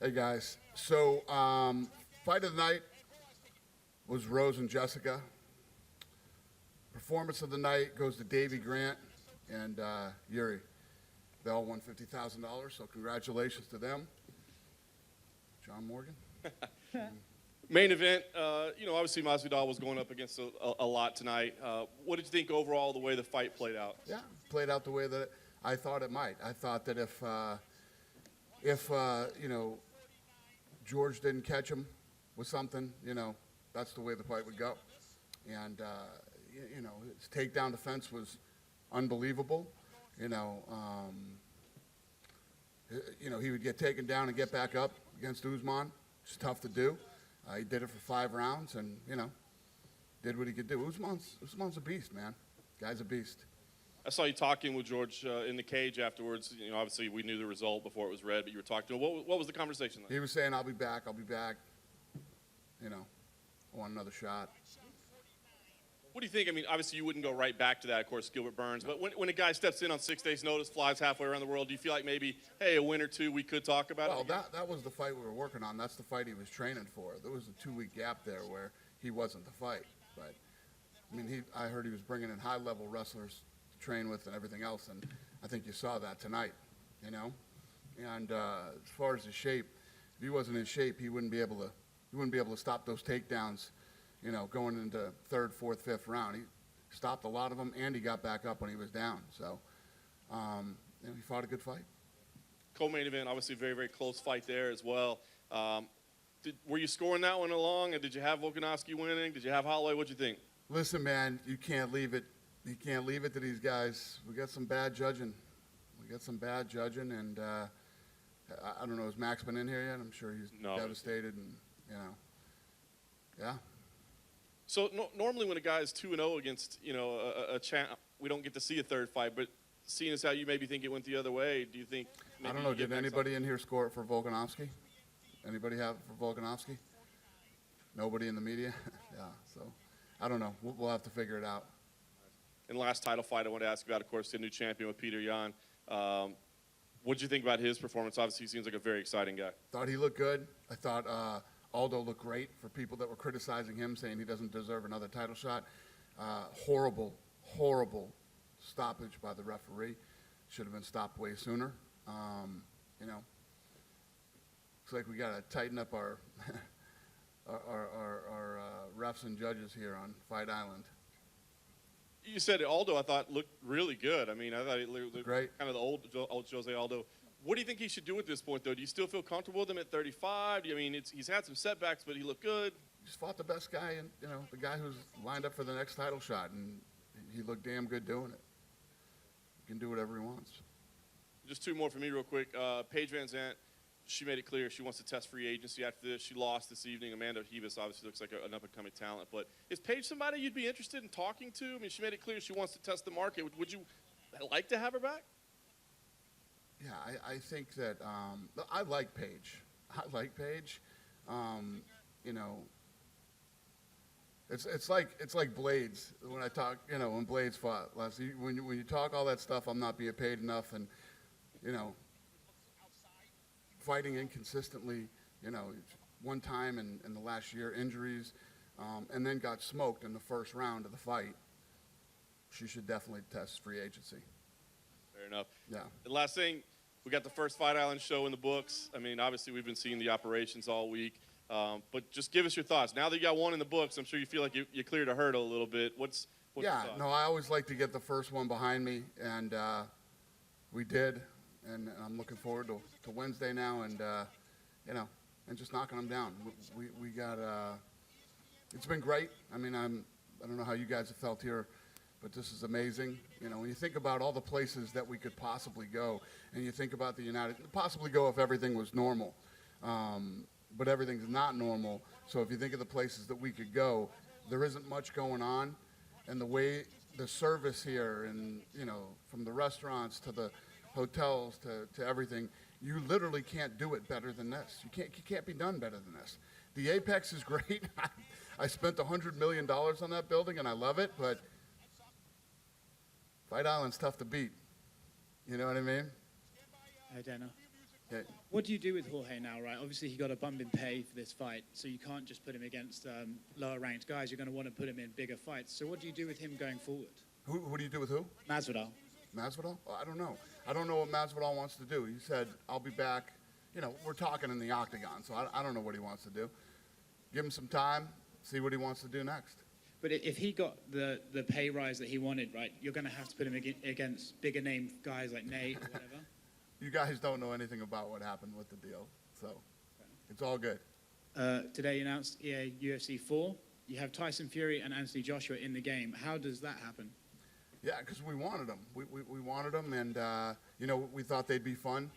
Hey guys, so fight of the night was Rose and Jessica. Performance of the night goes to Davey Grant and Yuri. They all won $50,000, so congratulations to them. John Morgan. Main event, obviously Masvidal was going up against a lot tonight. What did you think overall the way the fight played out? Yeah, played out the way that I thought it might. I thought that if George didn't catch him with something, that's the way the fight would go. And, his takedown defense was unbelievable. He would get taken down and get back up against Usman. It's tough to do. He did it for 5 rounds and, did what he could do. Usman's a beast, man. Guy's a beast. I saw you talking with George in the cage afterwards. Obviously we knew the result before it was read, but you were talking to him. What was the conversation like? He was saying, I'll be back. I want another shot. What do you think? I mean, obviously you wouldn't go right back to that, of course, Gilbert Burns. But when a guy steps in on 6 days' notice, flies halfway around the world, do you feel like maybe, hey, a win or two, we could talk about it? Well, that was the fight we were working on. That's the fight he was training for. There was a 2-week gap there where he wasn't the fight. But, I heard he was bringing in high-level wrestlers to train with and everything else, and I think you saw that tonight, And as far as his shape, if he wasn't in shape, he wouldn't be able to stop those takedowns, going into 3rd, 4th, 5th round. He stopped a lot of them, and he got back up when he was down. So, he fought a good fight. Co-main event, obviously very, very close fight there as well. Were you scoring that one along, and did you have Volkanovski winning? Did you have Holloway? What'd you think? Listen, man, you can't leave it. You can't leave it to these guys. We got some bad judging. And I don't know, has Max been in here yet? I'm sure he's devastated, and yeah. So normally when a guy is 2-0 against a champ, we don't get to see a third fight. But seeing as how you maybe think it went the other way, do you think? I don't know. Did anybody in here score it for Volkanovski? Anybody have it for Volkanovski? Nobody in the media. Yeah. So I don't know. We'll have to figure it out. And last title fight I want to ask about, of course, the new champion with Peter Yan. What did you think about his performance? Obviously, he seems like a very exciting guy. Thought he looked good. I thought Aldo looked great for people that were criticizing him, saying he doesn't deserve another title shot. Horrible stoppage by the referee. Should have been stopped way sooner. Looks like we got to tighten up our our refs and judges here on Fight Island. You said Aldo, I thought, looked really good. I thought he looked great. Kind of the old Jose Aldo. What do you think he should do at this point, though? Do you still feel comfortable with him at 35? He's had some setbacks, but he looked good. He just fought the best guy, and the guy who's lined up for the next title shot, and he looked damn good doing it. He can do whatever he wants. Just 2 more for me real quick. Paige Vanzant, she made it clear she wants to test free agency after this. She lost this evening. Amanda Rivas obviously looks like an up-and-coming talent. But is Paige somebody you'd be interested in talking to? She made it clear she wants to test the market. Would you like to have her back? Yeah, I think that I like Paige. It's like Blades when I talk. When Blades fought last. When you talk all that stuff, I'm not being paid enough, and fighting inconsistently. One time in the last year, injuries, and then got smoked in the first round of the fight. She should definitely test free agency. Fair enough. Yeah. And last thing, we got the first Fight Island show in the books. Obviously we've been seeing the operations all week, but just give us your thoughts. Now that you got one in the books, I'm sure you feel like you cleared a hurdle a little bit. What's your thoughts? No, I always like to get the first one behind me, and we did, and I'm looking forward to Wednesday now, and and just knocking them down. We got it's been great. I don't know how you guys have felt here, but this is amazing. When you think about all the places that we could possibly go, and you think about possibly go if everything was normal, but everything's not normal. So if you think of the places that we could go, there isn't much going on, and the way the service here, and from the restaurants to the hotels to everything, you literally can't do it better than this. You can't be done better than this. The Apex is great. I spent $100 million on that building, and I love it, but Fight Island's tough to beat. You know what I mean? Hi, Dana. Yeah. What do you do with Jorge now, right? Obviously, he got a bump in pay for this fight, so you can't just put him against lower-ranked guys. You're going to want to put him in bigger fights. So what do you do with him going forward? Who do you do with who? Masvidal. Masvidal? Well, I don't know. I don't know what Masvidal wants to do. He said, I'll be back. You know, we're talking in the octagon, so I don't know what he wants to do. Give him some time, see what he wants to do next. But if he got the pay rise that he wanted, right, you're going to have to put him against bigger name guys like Nate or whatever. You guys don't know anything about what happened with the deal, so it's all good. Today you announced UFC 4. You have Tyson Fury and Anthony Joshua in the game. How does that happen? Yeah, because we wanted them. We wanted them, and, you know, we thought they'd be fun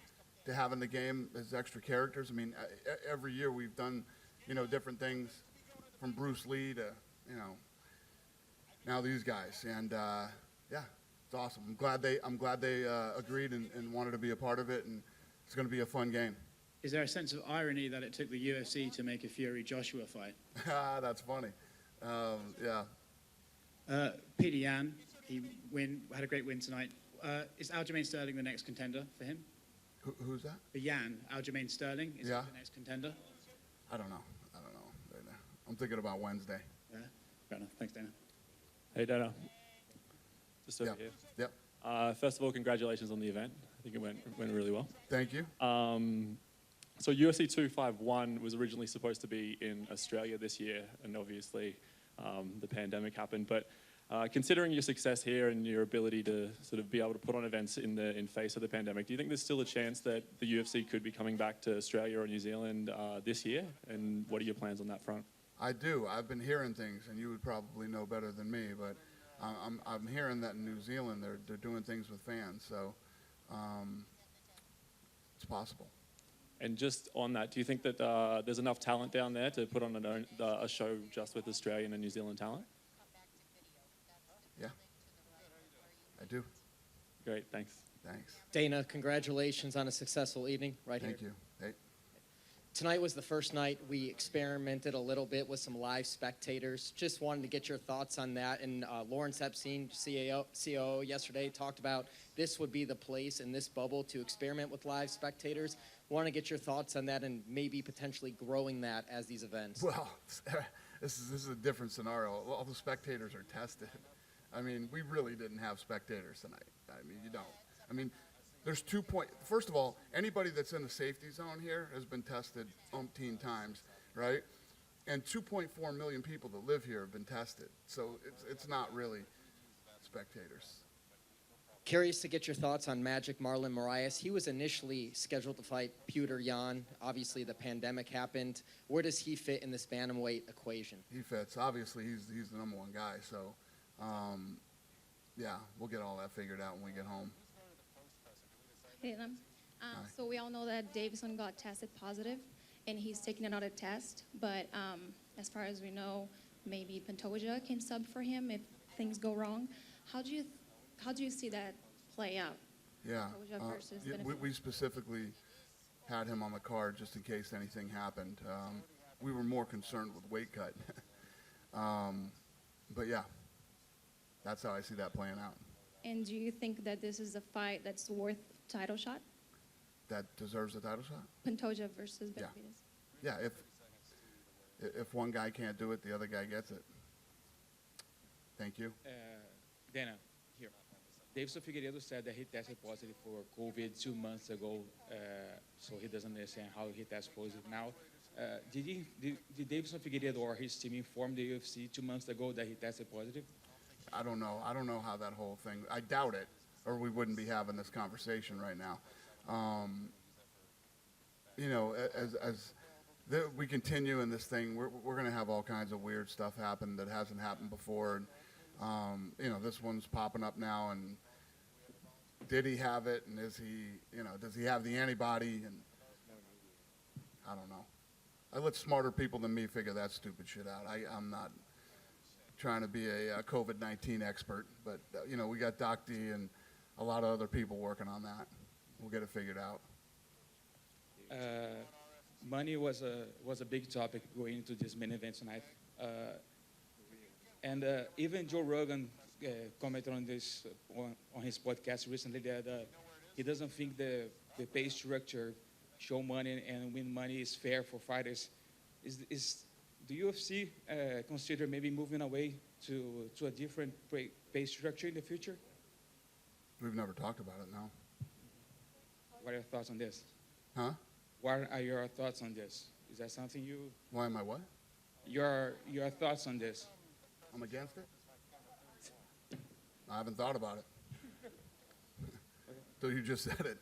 to have in the game as extra characters. I mean, every year we've done, you know, different things from Bruce Lee to, you know, now these guys. And, yeah, it's awesome. I'm glad they agreed and wanted to be a part of it, and it's going to be a fun game. Is there a sense of irony that it took the UFC to make a Fury-Joshua fight? That's funny. Yeah. Peter Yan, he had a great win tonight. Is Aljamain Sterling the next contender for him? Who's that? Yan, Aljamain Sterling, is he the next contender? I don't know. I'm thinking about Wednesday. Yeah, fair enough. Thanks, Dana. Hey, Dana. Just over here. Yep. First of all, congratulations on the event. I think it went really well. Thank you. So UFC 251 was originally supposed to be in Australia this year, and obviously the pandemic happened. But considering your success here and your ability to sort of be able to put on events in face of the pandemic, do you think there's still a chance that the UFC could be coming back to Australia or New Zealand this year? And what are your plans on that front? I do. I've been hearing things, and you would probably know better than me, but I'm hearing that in New Zealand they're doing things with fans, so it's possible. And just on that, do you think that there's enough talent down there to put on a show just with Australian and New Zealand talent? Yeah, I do. Great, thanks. Thanks. Dana, congratulations on a successful evening right here. Thank you. Hey. Tonight was the first night we experimented a little bit with some live spectators. Just wanted to get your thoughts on that. And Lawrence Epstein, COO, yesterday talked about this would be the place in this bubble to experiment with live spectators. Want to get your thoughts on that and maybe potentially growing that as these events. Well, this is a different scenario. All the spectators are tested. I mean, we really didn't have spectators tonight. I mean, you don't. I mean, there's first of all, anybody that's in the safety zone here has been tested umpteen times, right? And 2.4 million people that live here have been tested. So it's not really spectators. Curious to get your thoughts on Magic Marlon Moraes. He was initially scheduled to fight Petr Yan. Obviously, the pandemic happened. Where does he fit in this bantamweight equation? He fits. Obviously, he's the number one guy. So, yeah, we'll get all that figured out when we get home. Hey, so we all know that Davison got tested positive, and he's taking another test. But as far as we know, maybe Pantoja can sub for him if things go wrong. How do you see that play out? Yeah, Pantoja versus we specifically had him on the card just in case anything happened. We were more concerned with weight cut. But yeah, that's how I see that playing out. And do you think that this is a fight that's worth title shot? That deserves a title shot? Pantoja versus Benavidez. Yeah, if one guy can't do it, the other guy gets it. Thank you. Dana, here. Davidson Figueiredo said that he tested positive for COVID 2 months ago, so he doesn't understand how he tests positive now. Did Davidson Figueiredo or his team inform the UFC 2 months ago that he tested positive? I don't know. I don't know how that whole thing. I doubt it, or we wouldn't be having this conversation right now. You know, as we continue in this thing, we're going to have all kinds of weird stuff happen that hasn't happened before. And, you know, this one's popping up now. And did he have it? And is he, you know, does he have the antibody? And I don't know. I let smarter people than me figure that stupid shit out. I'm not trying to be a COVID-19 expert, but you know, we got Doc D and a lot of other people working on that. We'll get it figured out. Money was a big topic going into this main event tonight, and even Joe Rogan commented on this on his podcast recently that he doesn't think the pay structure show money and win money is fair for fighters. Is the UFC consider maybe moving away to a different pay structure in the future? We've never talked about it, no. What are your thoughts on this? Huh? What are your thoughts on this? Is that something Why am I what? your thoughts on this? I'm against it? I haven't thought about it. So you just said it.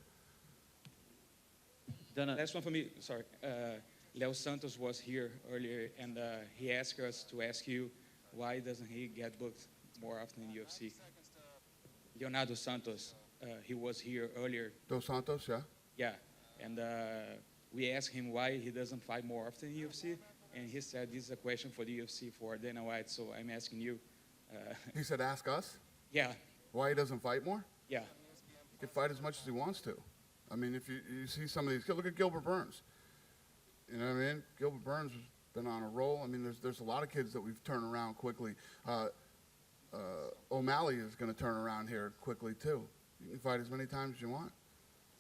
Last one for me, sorry. Leo Santos was here earlier, and he asked us to ask you, why doesn't he get booked more often in UFC? Leonardo Santos, he was here earlier. Dos Santos, yeah? Yeah, and we asked him why he doesn't fight more often in UFC, and he said this is a question for the UFC, for Dana White, so I'm asking you. He said ask us Yeah, why he doesn't fight more? yeah. He can fight as much as he wants to. I mean, if you see some of these, look at Gilbert Burns. You know what I mean? Gilbert Burns has been on a roll. I mean, there's a lot of kids that we've turned around quickly. O'Malley is going to turn around here quickly, too. You can fight as many times as you want.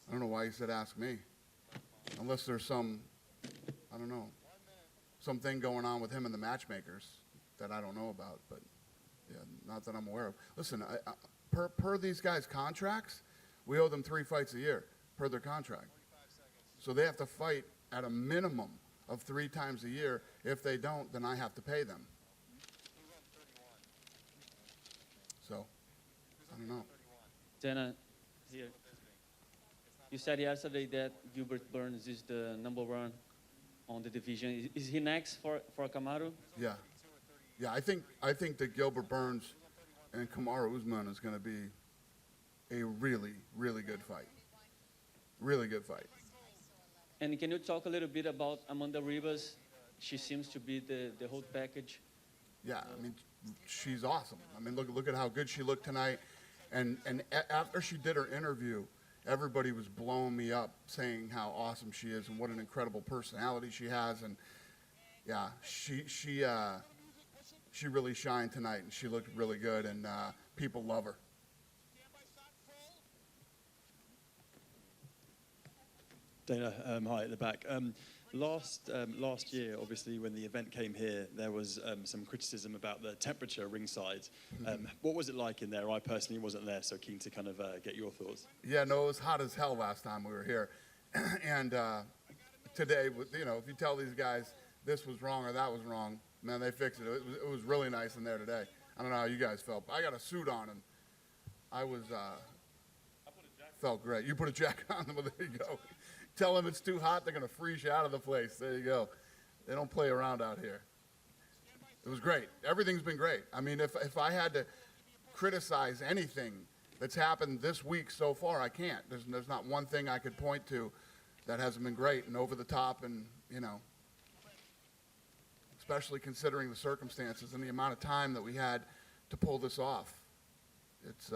I don't know why he said ask me. Unless there's some, I don't know, something going on with him and the matchmakers that I don't know about. But, yeah, not that I'm aware of. Listen, per these guys' contracts, we owe them 3 fights a year per their contract. So they have to fight at a minimum of 3 times a year. If they don't, then I have to pay them. So, I don't know. Dana, here. You said yesterday that Gilbert Burns is the #1 on the division. Is he next for Kamaru? Yeah. Yeah, I think that Gilbert Burns and Kamaru Usman is going to be a really, really good fight. Really good fight. And can you talk a little bit about Amanda Rivas? She seems to be the whole package. Yeah, I mean, she's awesome. I mean, look at how good she looked tonight. And after she did her interview, everybody was blowing me up, saying how awesome she is and what an incredible personality she has. And yeah, she really shined tonight, and she looked really good, and people love her. Dana, hi at the back. Last year, obviously, when the event came here, there was some criticism about the temperature ringside. What was it like in there? I personally wasn't there, so keen to kind of get your thoughts. Yeah, no, it was hot as hell last time we were here. And today, you know, if you tell these guys this was wrong or that was wrong, man, they fixed it. It was really nice in there today. I don't know how you guys felt. I got a suit on, and I was felt great. You put a jacket on, well, there you go. Tell them it's too hot, they're going to freeze you out of the place. There you go. They don't play around out here. It was great. Everything's been great. I mean, if I had to criticize anything that's happened this week so far, I can't. There's not one thing I could point to that hasn't been great and over the top, and, you know, especially considering the circumstances and the amount of time that we had to pull this off. It's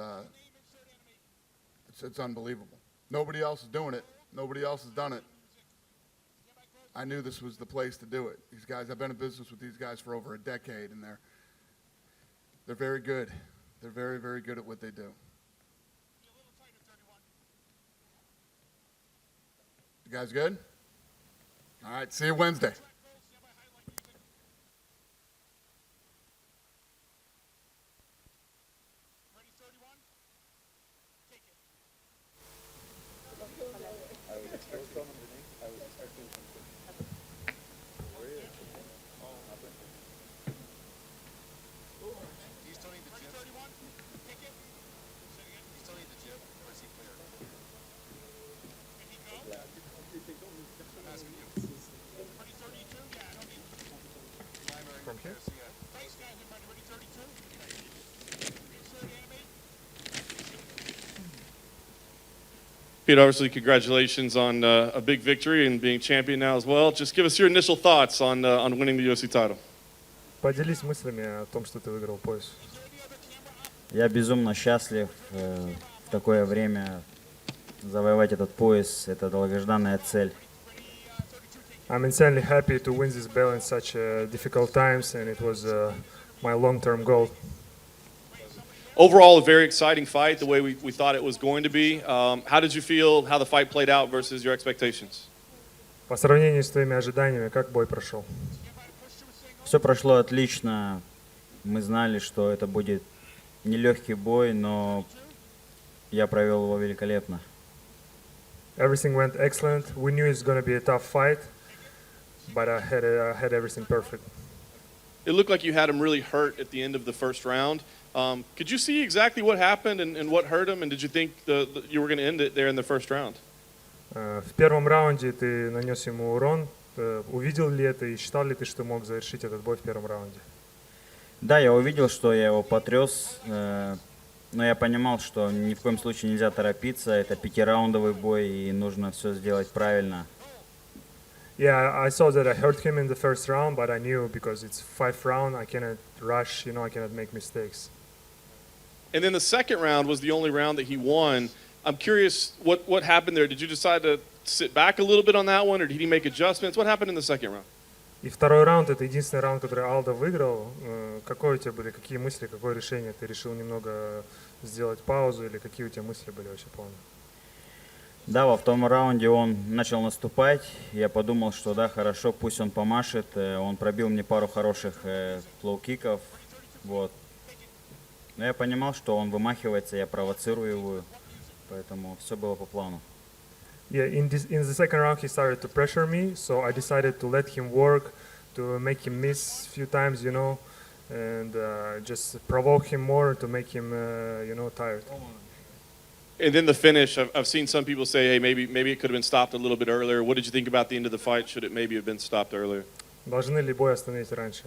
unbelievable. Nobody else is doing it. Nobody else has done it. I knew this was the place to do it. These guys, I've been in business with these guys for over a decade, and they're very good. They're very, very good at what they do. You guys good? All right, see you Wednesday. From here? Pete, obviously, congratulations on a big victory and being champion now as well. Just give us your initial thoughts on winning the UFC title. Поделись мыслями о том, что ты выиграл пояс. Я безумно счастлив в такое время завоевать этот пояс. Это долгожданная цель. I'm insanely happy to win this belt in such difficult times, and it was my long-term goal. Overall, a very exciting fight, the way we thought it was going to be. How did you feel how the fight played out versus your expectations? По сравнению с твоими ожиданиями, как бой прошел? Все прошло отлично. Мы знали, что это будет нелегкий бой, но я провел его великолепно. Everything went excellent. We knew it's going to be a tough fight, but I had everything perfect. It looked like you had him really hurt at the end of the first round. Could you see exactly what happened and what hurt him? And did you think you were going to end it there in the first round? В первом раунде ты нанес ему урон. Увидел ли это и считал ли ты, что мог завершить этот бой в первом раунде? Да, я увидел, что я его потряс, но я понимал, что ни в коем случае нельзя торопиться. Это 5-раундовый бой, и нужно все сделать правильно. Yeah, I saw that I hurt him in the first round, but I knew because it's 5th round, I cannot rush, I cannot make mistakes. And then the second round was the only round that he won. I'm curious what happened there. Did you decide to sit back a little bit on that one, or did he make adjustments? What happened in the second round? И второй раунд, это единственный раунд, который Алдо выиграл. Какое у тебя были, какие мысли, какое решение? Ты решил немного сделать паузу или какие у тебя мысли были вообще полные? Да, во втором раунде он начал наступать. Я подумал, что да, хорошо, пусть он помашет. Он пробил мне пару хороших лоу-киков. Вот. Но я понимал, что он вымахивается, я провоцирую его. Поэтому все было по плану. Yeah, in the second round he started to pressure me, so I decided to let him work, to make him miss a few times, and just provoke him more to make him, tired. And then the finish, I've seen some people say, hey, maybe it could have been stopped a little bit earlier. What did you think about the end of the fight? Should it maybe have been stopped earlier? Должны ли бой остановить раньше?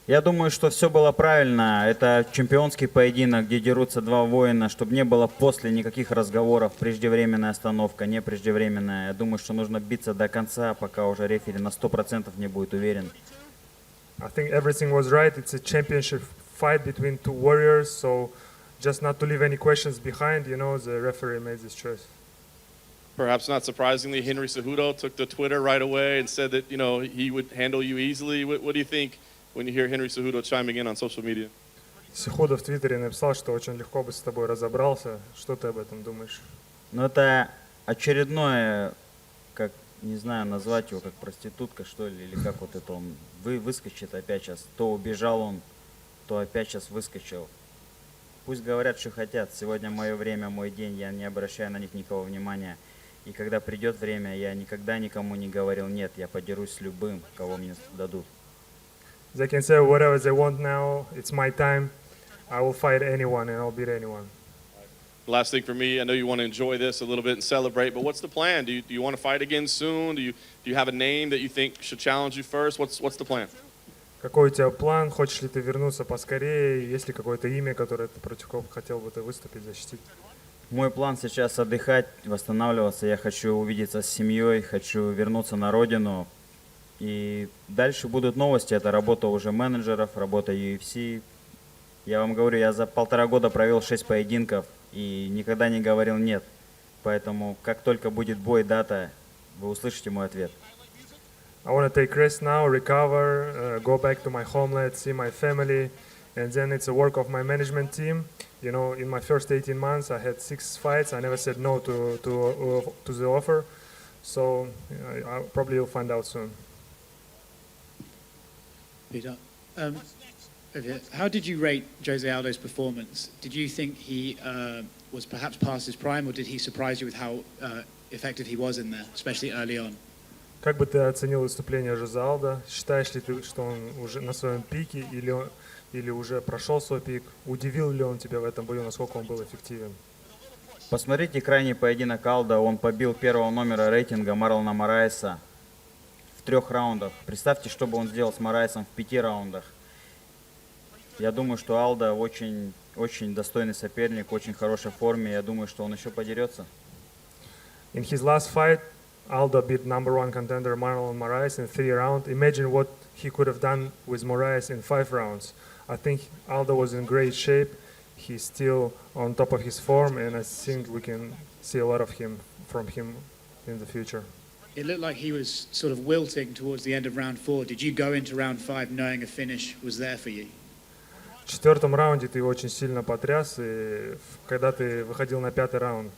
Я думаю, что все было правильно. Это чемпионский поединок, где дерутся два воина, чтобы не было после никаких разговоров, преждевременная остановка, не преждевременная. Я думаю, что нужно биться до конца, пока уже рефери на 100% не будет уверен. I think everything was right. It's a championship fight between two warriors, so just not to leave any questions behind, the referee made this choice. Perhaps not surprisingly, Henry Cejudo took to Twitter right away and said that, he would handle you easily. What do you think when you hear Henry Cejudo chiming in on social media? Сихудо в Твиттере написал, что очень легко бы с тобой разобрался. Что ты об этом думаешь? Ну, это очередное, как, не знаю, назвать его как проститутка, что ли, или как вот это он выскочит опять сейчас. То убежал он, то опять сейчас выскочил. Пусть говорят, что хотят. Сегодня мое время, мой день, я не обращаю на них никакого внимания. И когда придет время, я никогда никому не говорил нет, я подерусь с любым, кого мне дадут. They can say whatever they want now. It's my time. I will fight anyone and I'll beat anyone. Last thing for me, I know you want to enjoy this a little bit and celebrate, but what's the plan? Do you want to fight again soon? Do you have a name that you think should challenge you first? What's the plan? Какой у тебя план? Хочешь ли ты вернуться поскорее? Есть ли какое-то имя, которое ты против кого хотел бы ты выступить, защитить? Мой план сейчас отдыхать, восстанавливаться. Я хочу увидеться с семьей, хочу вернуться на родину. И дальше будут новости. Это работа уже менеджеров, работа UFC. Я вам говорю, я за 1,5 года провел 6 поединков и никогда не говорил нет. Поэтому, как только будет бой, дата, вы услышите мой ответ. I want to take rest now, recover, go back to my homeland, see my family, and then it's a work of my management team. In my first 18 months, I had 6 fights. I never said no to the offer. So probably you'll find out soon. Peter, how did you rate Jose Aldo's performance? Did you think he was perhaps past his prime, or did he surprise you with how effective he was in there, especially early on? Как бы ты оценил выступление Жозе Алдо? Считаешь ли ты, что он уже на своем пике или уже прошел свой пик? Удивил ли он тебя в этом бою, насколько он был эффективен? Посмотрите крайний поединок Алдо. Он побил первого номера рейтинга Марлона Мораеса в 3 раундах. Представьте, что бы он сделал с Мораесом в 5 раундах. Я думаю, что Алдо очень, очень достойный соперник, очень хорошей форме. Я думаю, что он еще подерется. In his last fight, Aldo beat #1 contender Marlon Moraes in 3 rounds. Imagine what he could have done with Moraes in 5 rounds. I think Aldo was in great shape. He's still on top of his form, and I think we can see a lot of from him in the future. It looked like he was sort of wilting towards the end of round 4. Did you go into round 5 knowing a finish was there for you? В 4-м раунде ты его очень сильно потряс, и когда ты выходил на 5-й раунд,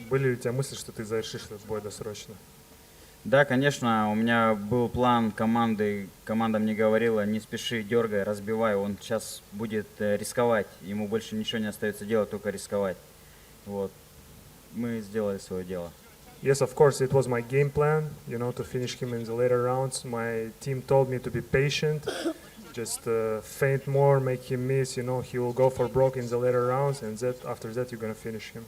были ли у тебя мысли, что ты завершишь этот бой досрочно? Да, конечно, у меня был план команды, команда мне говорила, не спеши, дергай, разбивай, он сейчас будет рисковать, ему больше ничего не остается делать, только рисковать. Вот, мы сделали свое дело. Yes, of course, it was my game plan, to finish him in the later rounds. My team told me to be patient, just feint more, make him miss, he will go for broke in the later rounds, and after that you're going to finish him.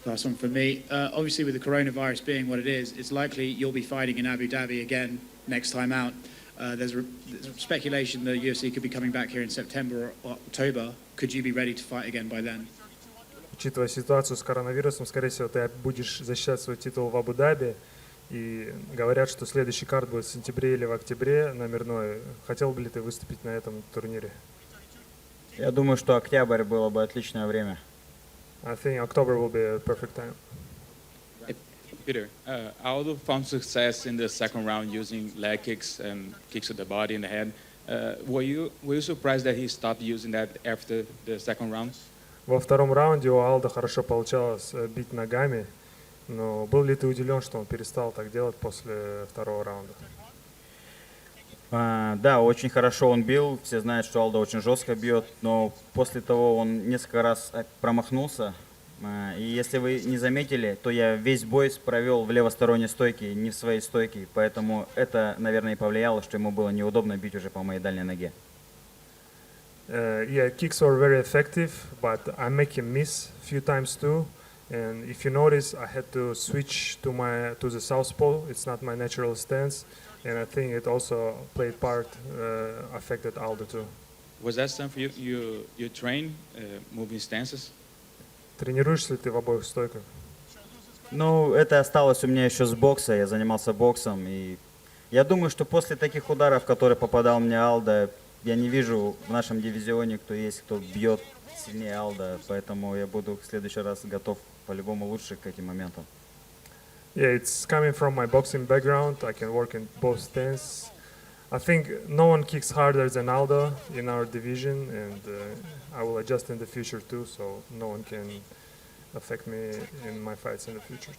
Last one from me. Obviously, with the coronavirus being what it is, it's likely you'll be fighting in Abu Dhabi again next time out. There's speculation the UFC could be coming back here in September or October. Could you be ready to fight again by then? Учитывая ситуацию с коронавирусом, скорее всего, ты будешь защищать свой титул в Абу-Даби. И говорят, что следующий карт будет в сентябре или в октябре номерной. Хотел бы ли ты выступить на этом турнире? Я думаю, что октябрь было бы отличное время. I think October will be a perfect time. Peter, Aldo found success in the second round using leg kicks and kicks to the body and the head. Were you surprised that he stopped using that after the second round? Во втором раунде у Алда хорошо получалось бить ногами, но был ли ты удивлен, что он перестал так делать после второго раунда? Да, очень хорошо он бил, все знают, что Алдо очень жестко бьет, но после того он несколько раз промахнулся. И если вы не заметили, то я весь бой провел в левосторонней стойке, не в своей стойке, поэтому это, наверное, и повлияло, что ему было неудобно бить уже по моей дальней ноге. Yeah, kicks were very effective, but I make him miss a few times too. And if you notice, I had to switch to the southpaw. It's not my natural stance, and I think it also played part, affected Aldo too. Was that something you train, moving stances? Тренируешься ли ты в обоих стойках? Ну, это осталось у меня еще с бокса, я занимался боксом, и я думаю, что после таких ударов, которые попадал мне Алдо, я не вижу в нашем дивизионе, кто бьет сильнее Алдо, поэтому я буду в следующий раз готов по-любому лучше к этим моментам. Yeah, it's coming from my boxing background. I can work in both stances. I think no one kicks harder than Aldo in our division, and I will adjust in the future too, so no one can affect me in my fights in the future.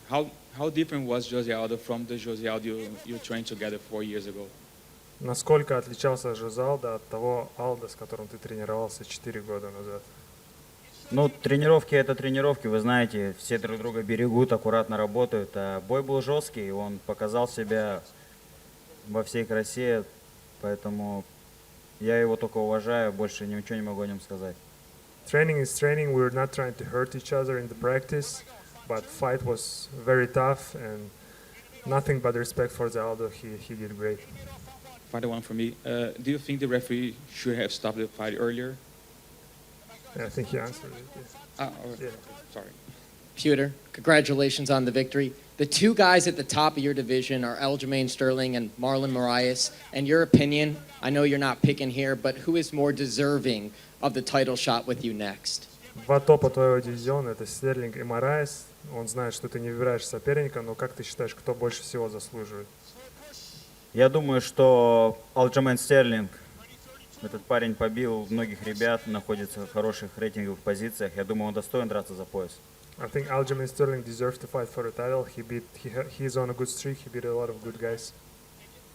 How different was Jose Aldo from the Jose Aldo you trained together 4 years ago? Насколько отличался Жозе Алдо от того Алдо, с которым ты тренировался 4 года назад? Ну, тренировки это тренировки, вы знаете, все друг друга берегут, аккуратно работают, а бой был жесткий, он показал себя во всей красе, поэтому я его только уважаю, больше ничего не могу о нем сказать. Training is training. We're not trying to hurt each other in the practice, but fight was very tough and nothing but respect for the Aldo. He did great. Final one for me. Do you think the referee should have stopped the fight earlier? Yeah, I think he answered it. All right. Yeah. Sorry. Pewter, congratulations on the victory. The two guys at the top of your division are Aljamain Sterling and Marlon Moraes. In your opinion, I know you're not picking here, but who is more deserving of the title shot with you next? Два топа твоего дивизиона — это Стерлинг и Мораес. Он знает, что ты не выбираешь соперника, но как ты считаешь, кто больше всего заслуживает? Я думаю, что Алджамейн Стерлинг, этот парень побил многих ребят, находится в хороших рейтинговых позициях. Я думаю, он достоин драться за пояс. I think Aljamain Sterling deserves to fight for the title. He's on a good streak. He beat a lot of good guys.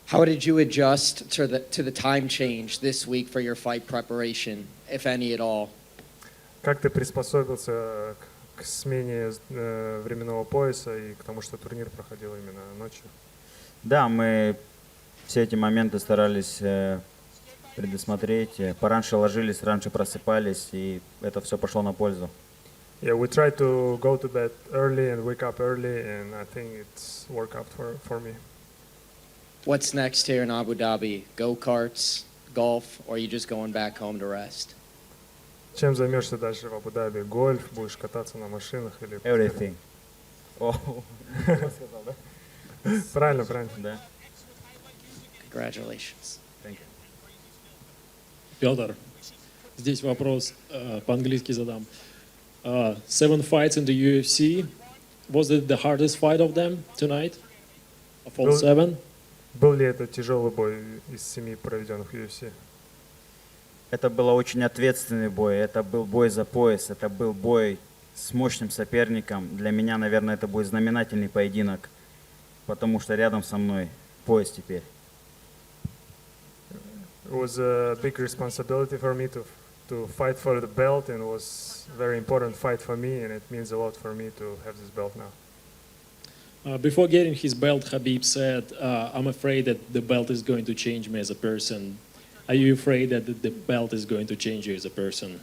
How did you adjust to the time change this week for your fight preparation, if any at all? Как ты приспособился к смене временного пояса и к тому, что турнир проходил именно ночью? Да, мы все эти моменты старались предусмотреть. Пораньше ложились, раньше просыпались, и это все пошло на пользу. Yeah, we try to go to bed early and wake up early, and I think it's worked out for me. What's next here in Abu Dhabi? Go-karts, golf, or are you just going back home to rest? Чем займешься дальше в Абу-Даби? Гольф, будешь кататься на машинах или... Everything. Правильно, правильно. Да. Congratulations. Thank you. Петр, здесь вопрос по-английски задам. 7 fights in the UFC. Was it the hardest fight of them tonight? Of all 7? Был ли это тяжелый бой из 7 проведенных в UFC? Это был очень ответственный бой, это был бой за пояс, это был бой с мощным соперником. Для меня, наверное, это будет знаменательный поединок. потому что рядом со мной пояс теперь. It was a big responsibility for me to fight for the belt, and it was a very important fight for me, and it means a lot for me to have this belt now. Before getting his belt, Khabib said, I'm afraid that the belt is going to change me as a person. Are you afraid that the belt is going to change you as a person?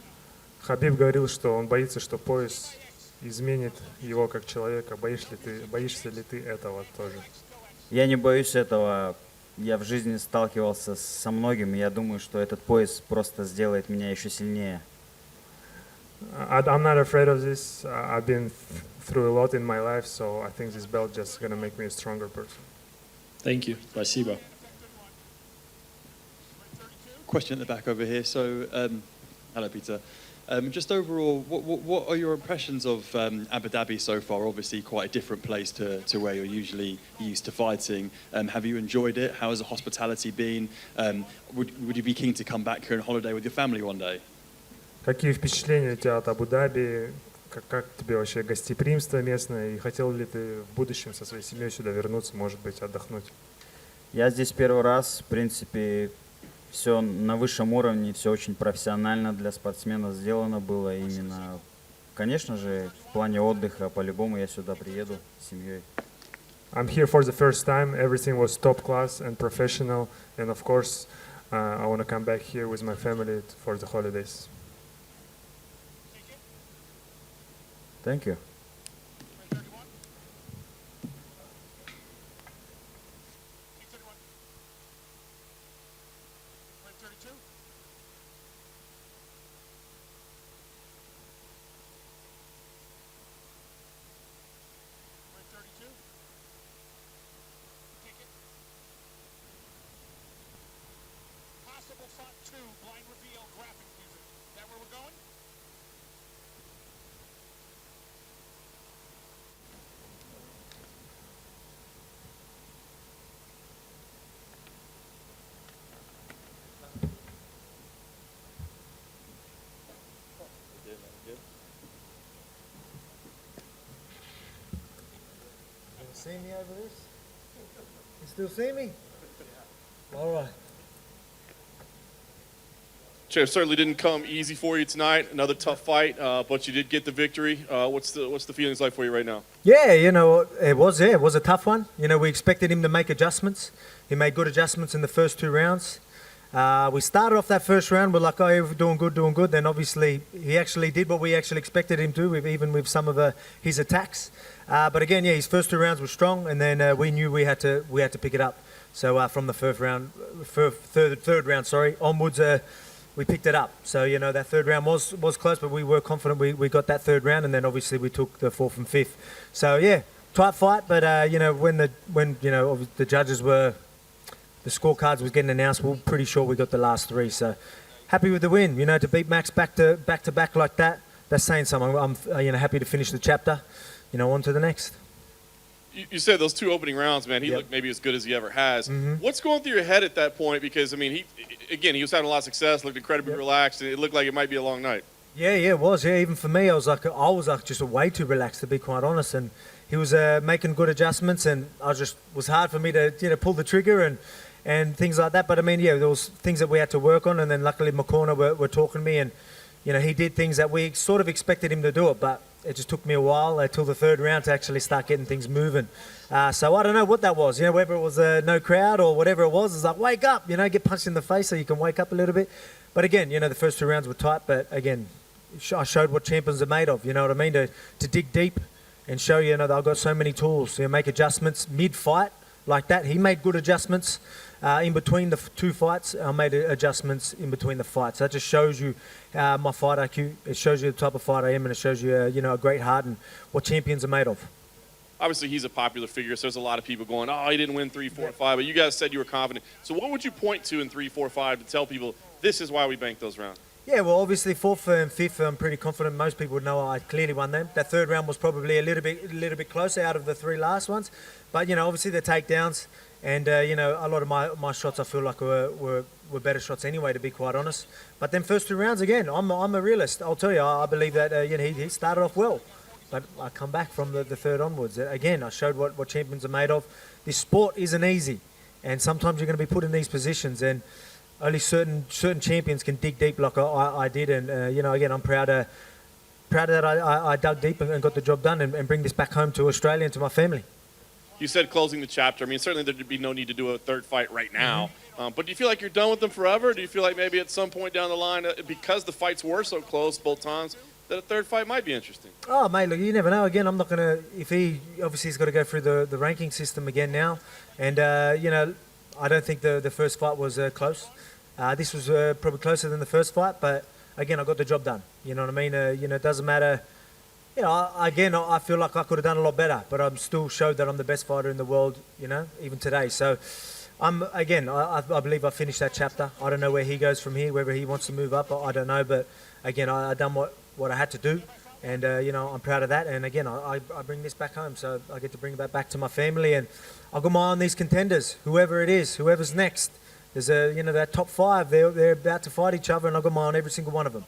Хабиб говорил, что он боится, что пояс изменит его как человека. Боишься ли ты этого тоже? Я не боюсь этого. Я в жизни сталкивался со многим, и я думаю, что этот пояс просто сделает меня еще сильнее. I'm not afraid of this. I've been through a lot in my life, so I think this belt just gonna make me a stronger person. Thank you. Спасибо. Question at the back over here. So, hello, Peter. Just overall, what are your impressions of Abu Dhabi so far? Obviously, quite a different place to where you're usually used to fighting. Have you enjoyed it? How has the hospitality been? Would you be keen to come back here on holiday with your family one day? Какие впечатления у тебя от Абу-Даби? Как тебе вообще гостеприимство местное? И хотел ли ты в будущем со своей семьей сюда вернуться, может быть, отдохнуть? Я здесь первый раз, в принципе, все на высшем уровне, все очень профессионально для спортсмена сделано было именно. Конечно же, в плане отдыха, по-любому я сюда приеду с семьей. I'm here for the first time. Everything was top class and professional, and of course, I want to come back here with my family for the holidays. Thank you. See me over this? You still see me? All right. Chair, certainly didn't come easy for you tonight. Another tough fight, but you did get the victory. What's the feelings like for you right now? Yeah, it was a tough one. We expected him to make adjustments. He made good adjustments in the first 2 rounds. We started off that first round, we're like, oh, we're doing good. Then obviously he actually did what we actually expected him to, even with some of his attacks. But again, yeah, his first 2 rounds were strong, and then we knew we had to pick it up. So from the third round, onwards, we picked it up. So that third round was close, but we were confident we got that third round, and then obviously we took the 4th and 5th. So yeah, tight fight, but when the judges were. The scorecards was getting announced, we're pretty sure we got the last 3. So happy with the win. To beat Max back to back like that, that's saying something. I'm happy to finish the chapter. On to the next. You said those 2 opening rounds, man. He looked maybe as good as he ever has. Mm-hmm. What's going through your head at that point? Because I mean, he was having a lot of success, looked incredibly relaxed, and it looked like it might be a long night. Yeah, it was. Yeah, even for me, I was just way too relaxed, to be quite honest. And he was making good adjustments, and was hard for me to pull the trigger and things like that. But I mean, yeah, there was things that we had to work on, and then luckily my corner were talking to me, and he did things that we sort of expected him to do it, but it just took me a while till the 3rd round to actually start getting things moving. So I don't know what that was, whether it was no crowd or whatever it was. It's like, wake up, get punched in the face so you can wake up a little bit. But again, the first 2 rounds were tight, but again, I showed what champions are made of, you know what I mean, to dig deep and show that I've got so many tools, make adjustments mid-fight like that. He made good adjustments in between the 2 fights. I made adjustments in between the fights. That just shows you my fight IQ. It shows you the type of fighter I am, and it shows you, a great heart and what champions are made of. Obviously, he's a popular figure, so there's a lot of people going, oh, he didn't win 3, 4, 5, but you guys said you were confident. So what would you point to in 3, 4, 5 to tell people this is why we banked those rounds? Yeah, well, obviously 4th and 5th, I'm pretty confident. Most people would know I clearly won them. That 3rd round was probably a little bit closer out of the 3 last ones, but obviously the takedowns and a lot of my shots I feel like were better shots anyway, to be quite honest. But then first 2 rounds again, I'm a realist. I'll tell you, I believe that he started off well. but I come back from the third onwards. Again, I showed what champions are made of. This sport isn't easy, and sometimes you're going to be put in these positions, and only certain champions can dig deep like I did. And you know, again, I'm proud that I dug deep and got the job done and bring this back home to Australia and to my family. You said closing the chapter. I mean, certainly there'd be no need to do a third fight right now. But do you feel like you're done with them forever? Do you feel like maybe at some point down the line, because the fights were so close both times, that a third fight might be interesting? Oh, mate, look, you never know. Again, I'm not going to... If obviously he's got to go through the ranking system again now. And, you know, I don't think the first fight was close. This was probably closer than the first fight. But, again, I got the job done. You know what I mean? You know, it doesn't matter... You know, I feel like I could have done a lot better. But I'm still showed that I'm the best fighter in the world, you know, even today. So... I believe I finished that chapter. I don't know where he goes from here, whether he wants to move up, I don't know. But again, I done what I had to do, and you know, I'm proud of that. And again, I bring this back home, so I get to bring that back to my family, and I've got my eye on these contenders, whoever it is, whoever's next. There's you know, that top five. They're about to fight each other, and I've got my eye on every single one of them.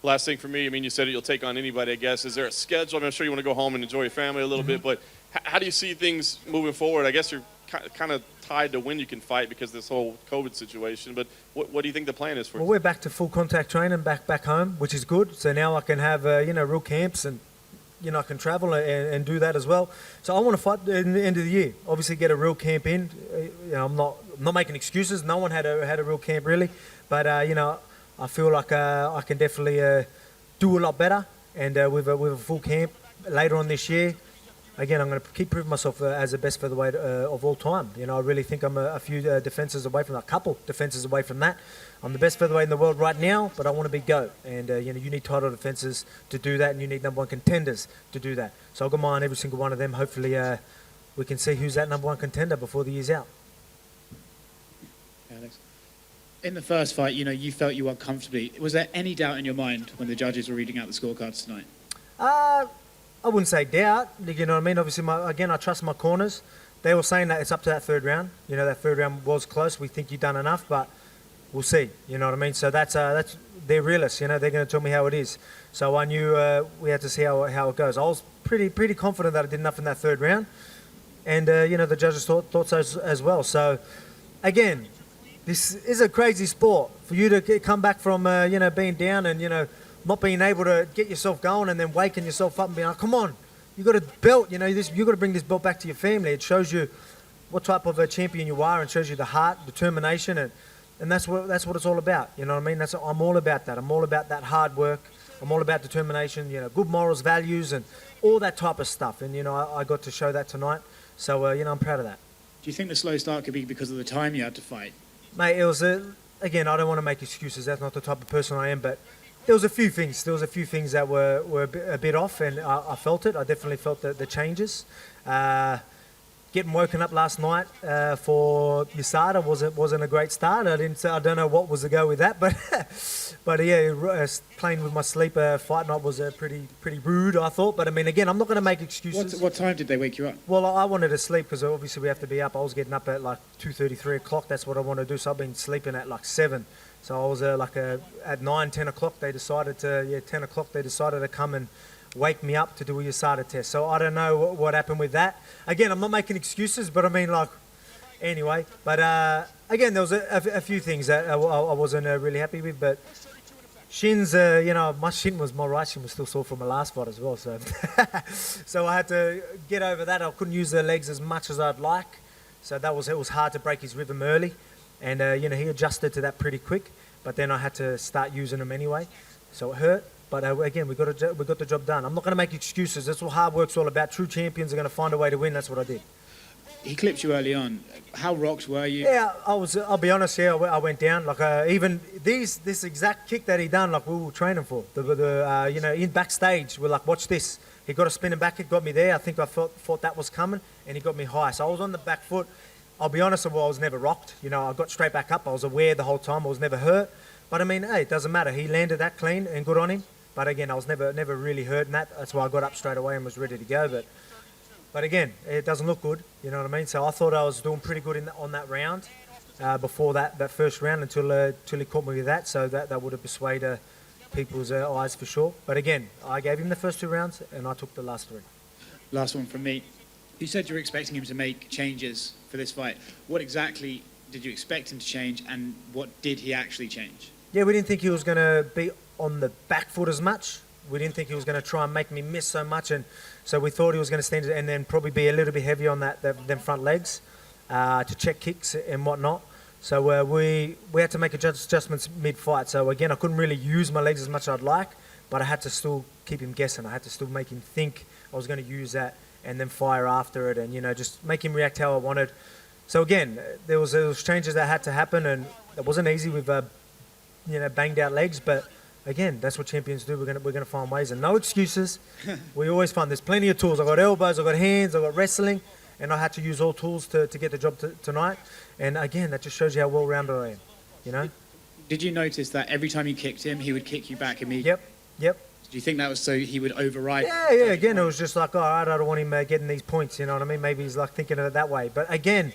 Last thing for me, I mean, you said you'll take on anybody, I guess. Is there a schedule? I mean, I'm sure you want to go home and enjoy your family a little bit, but how do you see things moving forward? I guess you're kind of tied to when you can fight because of this whole COVID situation, but what do you think the plan is for? Well, we're back to full contact training back home, which is good. So now I can have you know, real camps, and you know, I can travel and do that as well. So I want to fight in the end of the year. Obviously, get a real camp in. You know, I'm not making excuses. No one had a real camp really, but you know, I feel like I can definitely do a lot better, and with a full camp later on this year. Again, I'm going to keep proving myself as the best featherweight of all time. You know, I really think I'm a few defenses away from that, a couple defenses away from that. I'm the best featherweight in the world right now, but I want to be GOAT. And, you know, you need title defenses to do that, and you need number one contenders to do that. So I've got my eye on every single one of them. Hopefully we can see who's that number one contender before the year's out. Alex, in the first fight, you know, you felt you won comfortably. Was there any doubt in your mind when the judges were reading out the scorecards tonight? I wouldn't say doubt, you know what I mean? Obviously, again, I trust my corners. They were saying that it's up to that third round. You know, that third round was close. We think you've done enough, but we'll see. You know what I mean? So that's they're realists. You know, they're going to tell me how it is. So I knew we had to see how it goes. I was pretty confident that I did enough in that third round, and you know, the judges thought so as well. So again, this is a crazy sport for you to come back from you know, being down and, you know, not being able to get yourself going, and then waking yourself up and being like, come on, you got a belt, you know, you got to bring this belt back to your family. It shows you what type of a champion you are, and shows you the heart, determination, and that's what it's all about. You know what I mean? I'm all about that. I'm all about that hard work. I'm all about determination, you know, good morals, values, and all that type of stuff. And, you know, I got to show that tonight. So, you know, I'm proud of that. Do you think the slow start could be because of the time you had to fight? Mate, it was, again, I don't want to make excuses. That's not the type of person I am, but there was a few things. There was a few things that were a bit off, and I felt it. I definitely felt the changes. Getting woken up last night for USADA wasn't a great start. I don't know what was the go with that, but yeah, playing with my sleep fight night was pretty rude, I thought. But I mean, again, I'm not going to make excuses. What time did they wake you up? Well, I wanted to sleep because obviously we have to be up. I was getting up at like 2:30, 3 o'clock. That's what I want to do. So I've been sleeping at like 7. So I was at 9, 10 o'clock. They decided 10 o'clock. They decided to come and wake me up to do a USADA test. So I don't know what happened with that. Again, I'm not making excuses, but I mean, like, anyway. But again, there was a few things that I wasn't really happy with. But shins, you know, my right shin was still sore from my last fight as well. So, so I had to get over that. I couldn't use the legs as much as I'd like. So it was hard to break his rhythm early. And, you know, he adjusted to that pretty quick. But then I had to start using them anyway. So it hurt. But again, we got the job done. I'm not going to make excuses. That's what hard work's all about. True champions are going to find a way to win. That's what I did. He clipped you early on. How rocked were you? Yeah, I'll be honest. Yeah, I went down. Like even this exact kick that he done, like we were training for. You know, in backstage, we're like, watch this. He got a spinning back kick, got me there. I think I thought that was coming, and he got me high. So I was on the back foot. I'll be honest, I was never rocked. You know, I got straight back up. I was aware the whole time. I was never hurt. But I mean, hey, it doesn't matter. He landed that clean, and good on him. But again, I was never really hurt in that. That's why I got up straight away and was ready to go. But again, it doesn't look good. You know what I mean? So I thought I was doing pretty good on that round before that first round until he caught me with that. So that would have persuaded people's eyes for sure. But again, I gave him the first 2 rounds, and I took the last 3. Last one from me. You said you were expecting him to make changes for this fight. What exactly did you expect him to change, and what did he actually change? Yeah, we didn't think he was going to be on the back foot as much. We didn't think he was going to try and make me miss so much, and so we thought he was going to stand and then probably be a little bit heavy on them front legs to check kicks and whatnot. So we had to make adjustments mid-fight. So again, I couldn't really use my legs as much as I'd like, but I had to still keep him guessing. I had to still make him think I was going to use that and then fire after it, and just make him react how I wanted. So again, there was changes that had to happen, and it wasn't easy with banged out legs, but again, that's what champions do. We're gonna find ways, and no excuses. We always find there's plenty of tools. I got elbows, I got hands, I got wrestling, and I had to use all tools to get the job tonight. And again, that just shows you how well-rounded I am. Did you notice that every time you kicked him, he would kick you back immediately? Yep. Do you think that was so he would override? Yeah. Again, it was just like, all right, I don't want him getting these points. You know what I mean? Maybe he's like thinking of it that way. But again,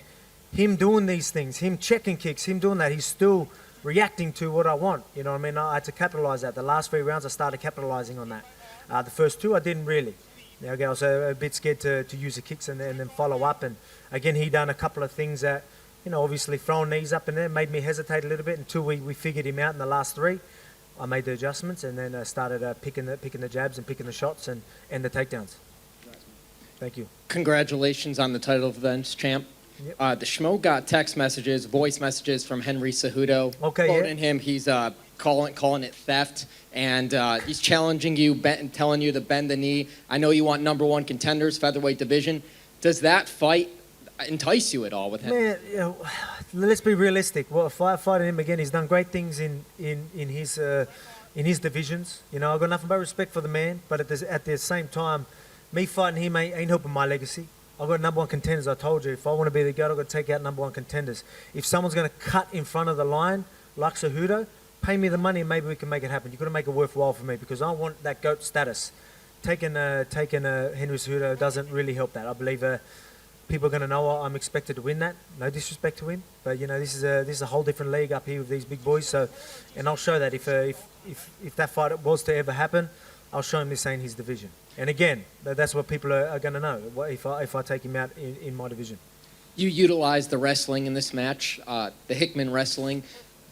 him doing these things, him checking kicks, him doing that, he's still reacting to what I want. You know what I mean? I had to capitalize that. The last 3 rounds, I started capitalizing on that. The first 2, I didn't really. Again, I was a bit scared to use the kicks and then follow up. And again, he done a couple of things that, obviously throwing knees up in there made me hesitate a little bit until we figured him out in the last 3. I made the adjustments and then started picking the jabs and picking the shots and the takedowns. Thank you. Congratulations on the title defense, champ. Yep. The Schmo got text messages, voice messages from Henry Cejudo. Okay, quoting him, he's calling it theft, and he's challenging you, telling you to bend the knee. I know you want #1 contenders, featherweight division. Does that fight entice you at all with him? Man, let's be realistic. Well, fighting him again, he's done great things in his divisions. I've got nothing but respect for the man, but at the same time, me fighting him ain't helping my legacy. I've got #1 contenders, I told you. If I want to be the GOAT, I've got to take out #1 contenders. If someone's going to cut in front of the line, like Cejudo, pay me the money and maybe we can make it happen. You've got to make it worthwhile for me because I want that GOAT status. Taking Henry Cejudo doesn't really help that. I believe people are going to know I'm expected to win that. No disrespect to him, but this is a whole different league up here with these big boys. So, and I'll show that if that fight was to ever happen, I'll show him this ain't his division. And again, that's what people are going to know if I take him out in my division. You utilized the wrestling in this match, the Hickman wrestling.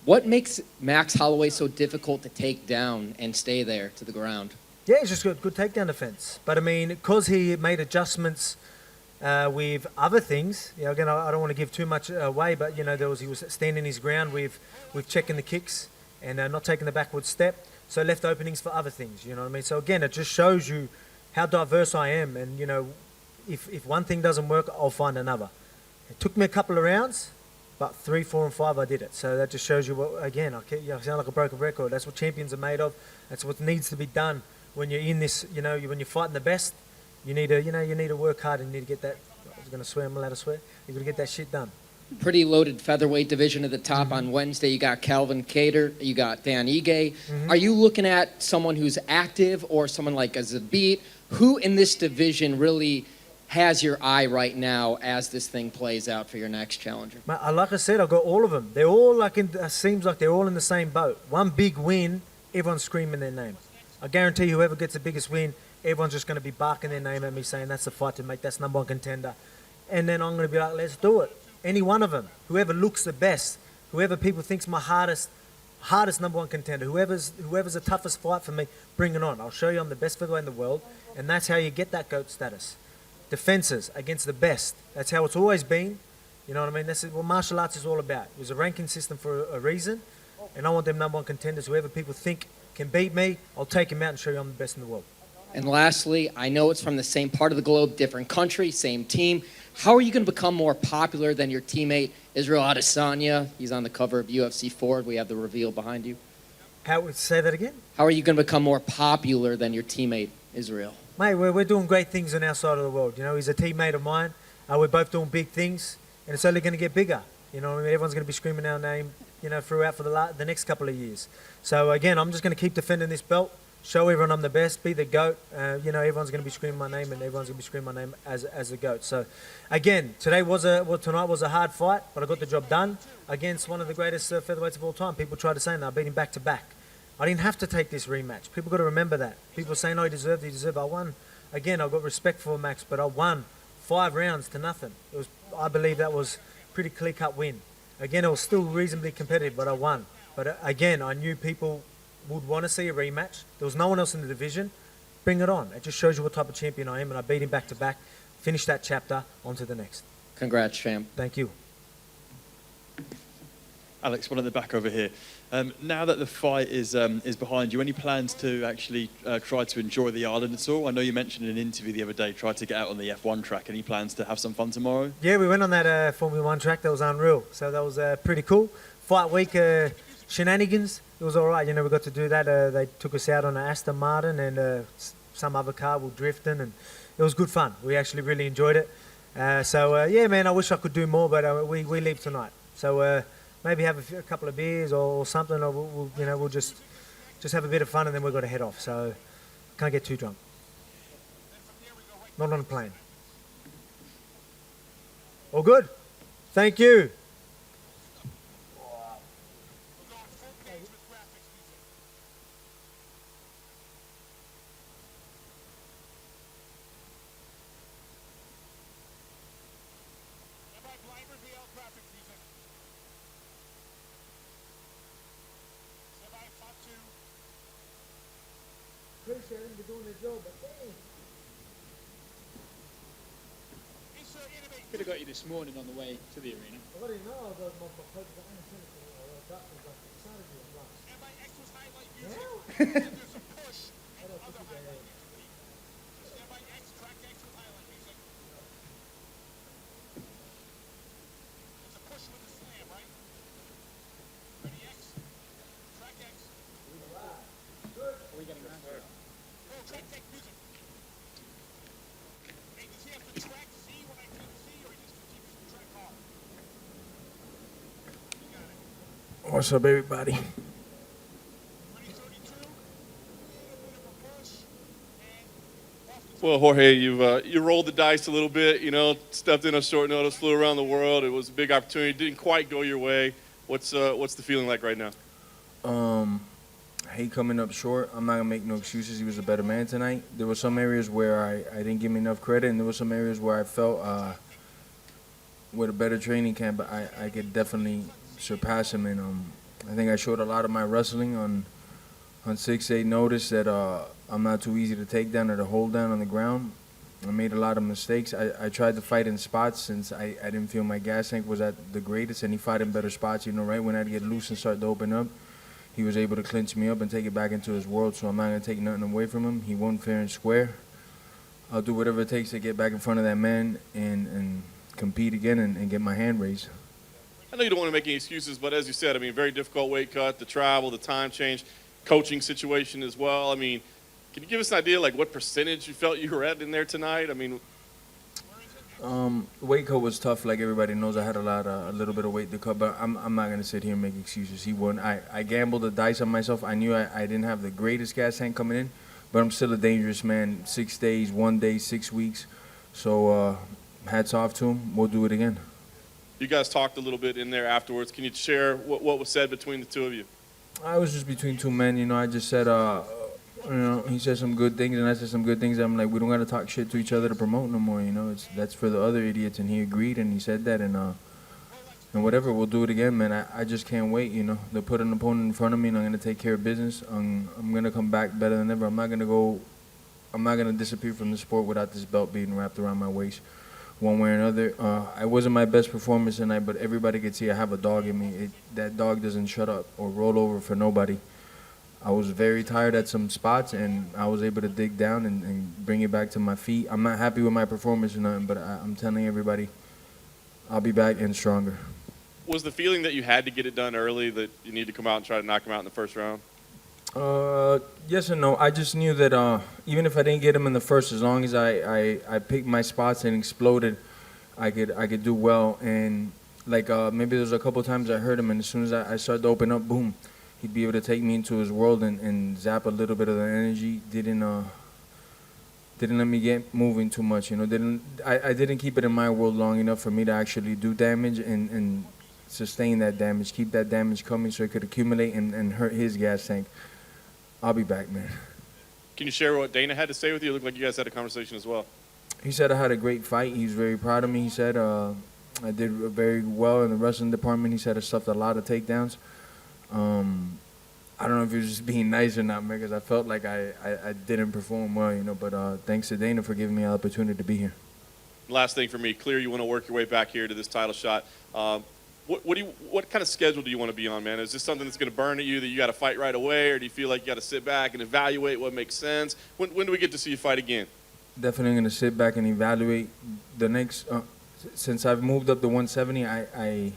What makes Max Holloway so difficult to take down and stay there to the ground? Yeah, he's just got good takedown defense. But I mean, because he made adjustments with other things, again, I don't want to give too much away, but he was standing his ground with checking the kicks and not taking the backward step. So left openings for other things, you know what I mean? So again, it just shows you how diverse I am. And, if one thing doesn't work, I'll find another. It took me a couple of rounds, but 3, 4, and 5, I did it. So that just shows you again, I sound like a broken record. That's what champions are made of. That's what needs to be done when you're in this, when you're fighting the best. You need to work hard and you need to get that. I was going to swear, I'm allowed to swear. You've got to get that shit done. Pretty loaded featherweight division at the top on Wednesday. You got Calvin Kattar, you got Dan Ige. Are you looking at someone who's active or someone like a Zabit? Who in this division really has your eye right now as this thing plays out for your next challenger? Like I said, I've got all of them. They're all seems like they're all in the same boat. One big win, everyone's screaming their name. I guarantee whoever gets the biggest win, everyone's just going to be barking their name at me saying that's the fight to make, that's #1 contender. And then I'm going to be like, let's do it. Any one of them, whoever looks the best, whoever people think's my hardest #1 contender, whoever's the toughest fight for me, bring it on. I'll show you I'm the best featherweight in the world, and that's how you get that GOAT status. Defenses against the best. That's how it's always been. You know what I mean? That's what martial arts is all about. It was a ranking system for a reason, and I want them #1 contenders. Whoever people think can beat me, I'll take him out and show you I'm the best in the world. And lastly, I know it's from the same part of the globe, different country, same team. How are you going to become more popular than your teammate, Israel Adesanya? He's on the cover of UFC Forward. We have the reveal behind you. Say that again? How are you going to become more popular than your teammate, Israel? Mate, we're doing great things on our side of the world. He's a teammate of mine. We're both doing big things, and it's only going to get bigger. Everyone's going to be screaming our name, throughout for the next couple of years. So again, I'm just going to keep defending this belt, show everyone I'm the best, be the GOAT. Everyone's going to be screaming my name, and everyone's going to be screaming my name as the GOAT. So again, tonight was a hard fight, but I got the job done against one of the greatest featherweights of all time. People try to say that I beat him back to back. I didn't have to take this rematch. People got to remember that. People saying, "Oh, he deserved it. I won." Again, I've got respect for Max, but I won 5 rounds to nothing. I believe that was a pretty clear-cut win. Again, it was still reasonably competitive, but I won. But again, I knew people would want to see a rematch. There was no one else in the division. Bring it on. It just shows you what type of champion I am, and I beat him back-to-back. Finish that chapter, on to the next. Congrats, champ. Thank you. Alex, one at the back over here. Now that the fight is behind you, any plans to actually try to enjoy the island at all? I know you mentioned in an interview the other day, tried to get out on the F1 track. Any plans to have some fun tomorrow? Yeah, we went on that Formula 1 track. That was unreal. So that was pretty cool. Fight week shenanigans. It was all right. You know, we got to do that. They took us out on an Aston Martin and some other car. We were drifting, and it was good fun. We actually really enjoyed it. Yeah, man, I wish I could do more, but we leave tonight. So maybe have a couple of beers or something, or we'll just have a bit of fun, and then we've got to head off. So can't get too drunk. Not on a plane. All good. Thank you. Appreciate him for doing their job, but dang. Could have got you this morning on the way to the arena. I didn't know I got my proposal. I didn't send it to me. I got it like Saturday or last. Now? I don't think they have. What's up, everybody? Well, Jorge, you rolled the dice a little bit, you know, stepped in on short notice, flew around the world. It was a big opportunity. Didn't quite go your way. What's the feeling like right now? I hate coming up short. I'm not gonna make no excuses. He was a better man tonight. There were some areas where I didn't give him enough credit, and there were some areas where I felt with a better training camp, I could definitely surpass him. And I think I showed a lot of my wrestling on 6-8 notice that I'm not too easy to take down or to hold down on the ground. I made a lot of mistakes. I tried to fight in spots since I didn't feel my gas tank was at the greatest, and he fought in better spots. You know, right when I'd get loose and start to open up, he was able to clinch me up and take it back into his world. So I'm not gonna take nothing away from him. He won fair and square. I'll do whatever it takes to get back in front of that man and compete again and get my hand raised. I know you don't want to make any excuses, but as you said, I mean, very difficult weight cut, the travel, the time change, coaching situation as well. I mean, can you give us an idea, like, what percentage you felt you were at in there tonight? I mean, weight cut was tough. Like everybody knows, I had a little bit of weight to cut, but I'm not gonna sit here and make excuses. He won. I gambled the dice on myself. I knew I didn't have the greatest gas tank coming in, but I'm still a dangerous man. 6 days, 1 day, 6 weeks. So hats off to him. We'll do it again. you guys talked a little bit in there afterwards. Can you share what was said between the two of you? I was just between two men, you know. I just said, you know, he said some good things, and I said some good things. I'm like, we don't got to talk shit to each other to promote no more, you know. That's for the other idiots, and he agreed, and he said that, and whatever, we'll do it again, man. I just can't wait, you know. They'll put an opponent in front of me, and I'm going to take care of business. I'm going to come back better than ever. I'm not going to disappear from the sport without this belt being wrapped around my waist one way or another. I wasn't my best performance tonight, but everybody could see I have a dog in me. That dog doesn't shut up or roll over for nobody. I was very tired at some spots, and I was able to dig down and bring it back to my feet. I'm not happy with my performance or nothing, but I'm telling everybody, I'll be back and stronger. Was the feeling that you had to get it done early, that you need to come out and try to knock him out in the first round? Yes and no. I just knew that even if I didn't get him in the first, as long as I picked my spots and exploded, I could do well. And like maybe there was a couple times I hurt him, and as soon as I started to open up, boom, he'd be able to take me into his world and zap a little bit of the energy. Didn't let me get moving too much, you know. I didn't keep it in my world long enough for me to actually do damage and sustain that damage, keep that damage coming so it could accumulate and hurt his gas tank. I'll be back, man. Can you share what Dana had to say with you? It looked like you guys had a conversation as well. He said I had a great fight. He was very proud of me. He said I did very well in the wrestling department. He said I stuffed a lot of takedowns. I don't know if he was just being nice or not, man, because I felt like I didn't perform well, you know. But thanks to Dana for giving me an opportunity to be here. Last thing for me, clear you want to work your way back here to this title shot. What kind of schedule do you want to be on, man? Is this something that's going to burn at you that you got to fight right away, or do you feel like you got to sit back and evaluate what makes sense? When do we get to see you fight again? Definitely going to sit back and evaluate the next. Since I've moved up to 170, I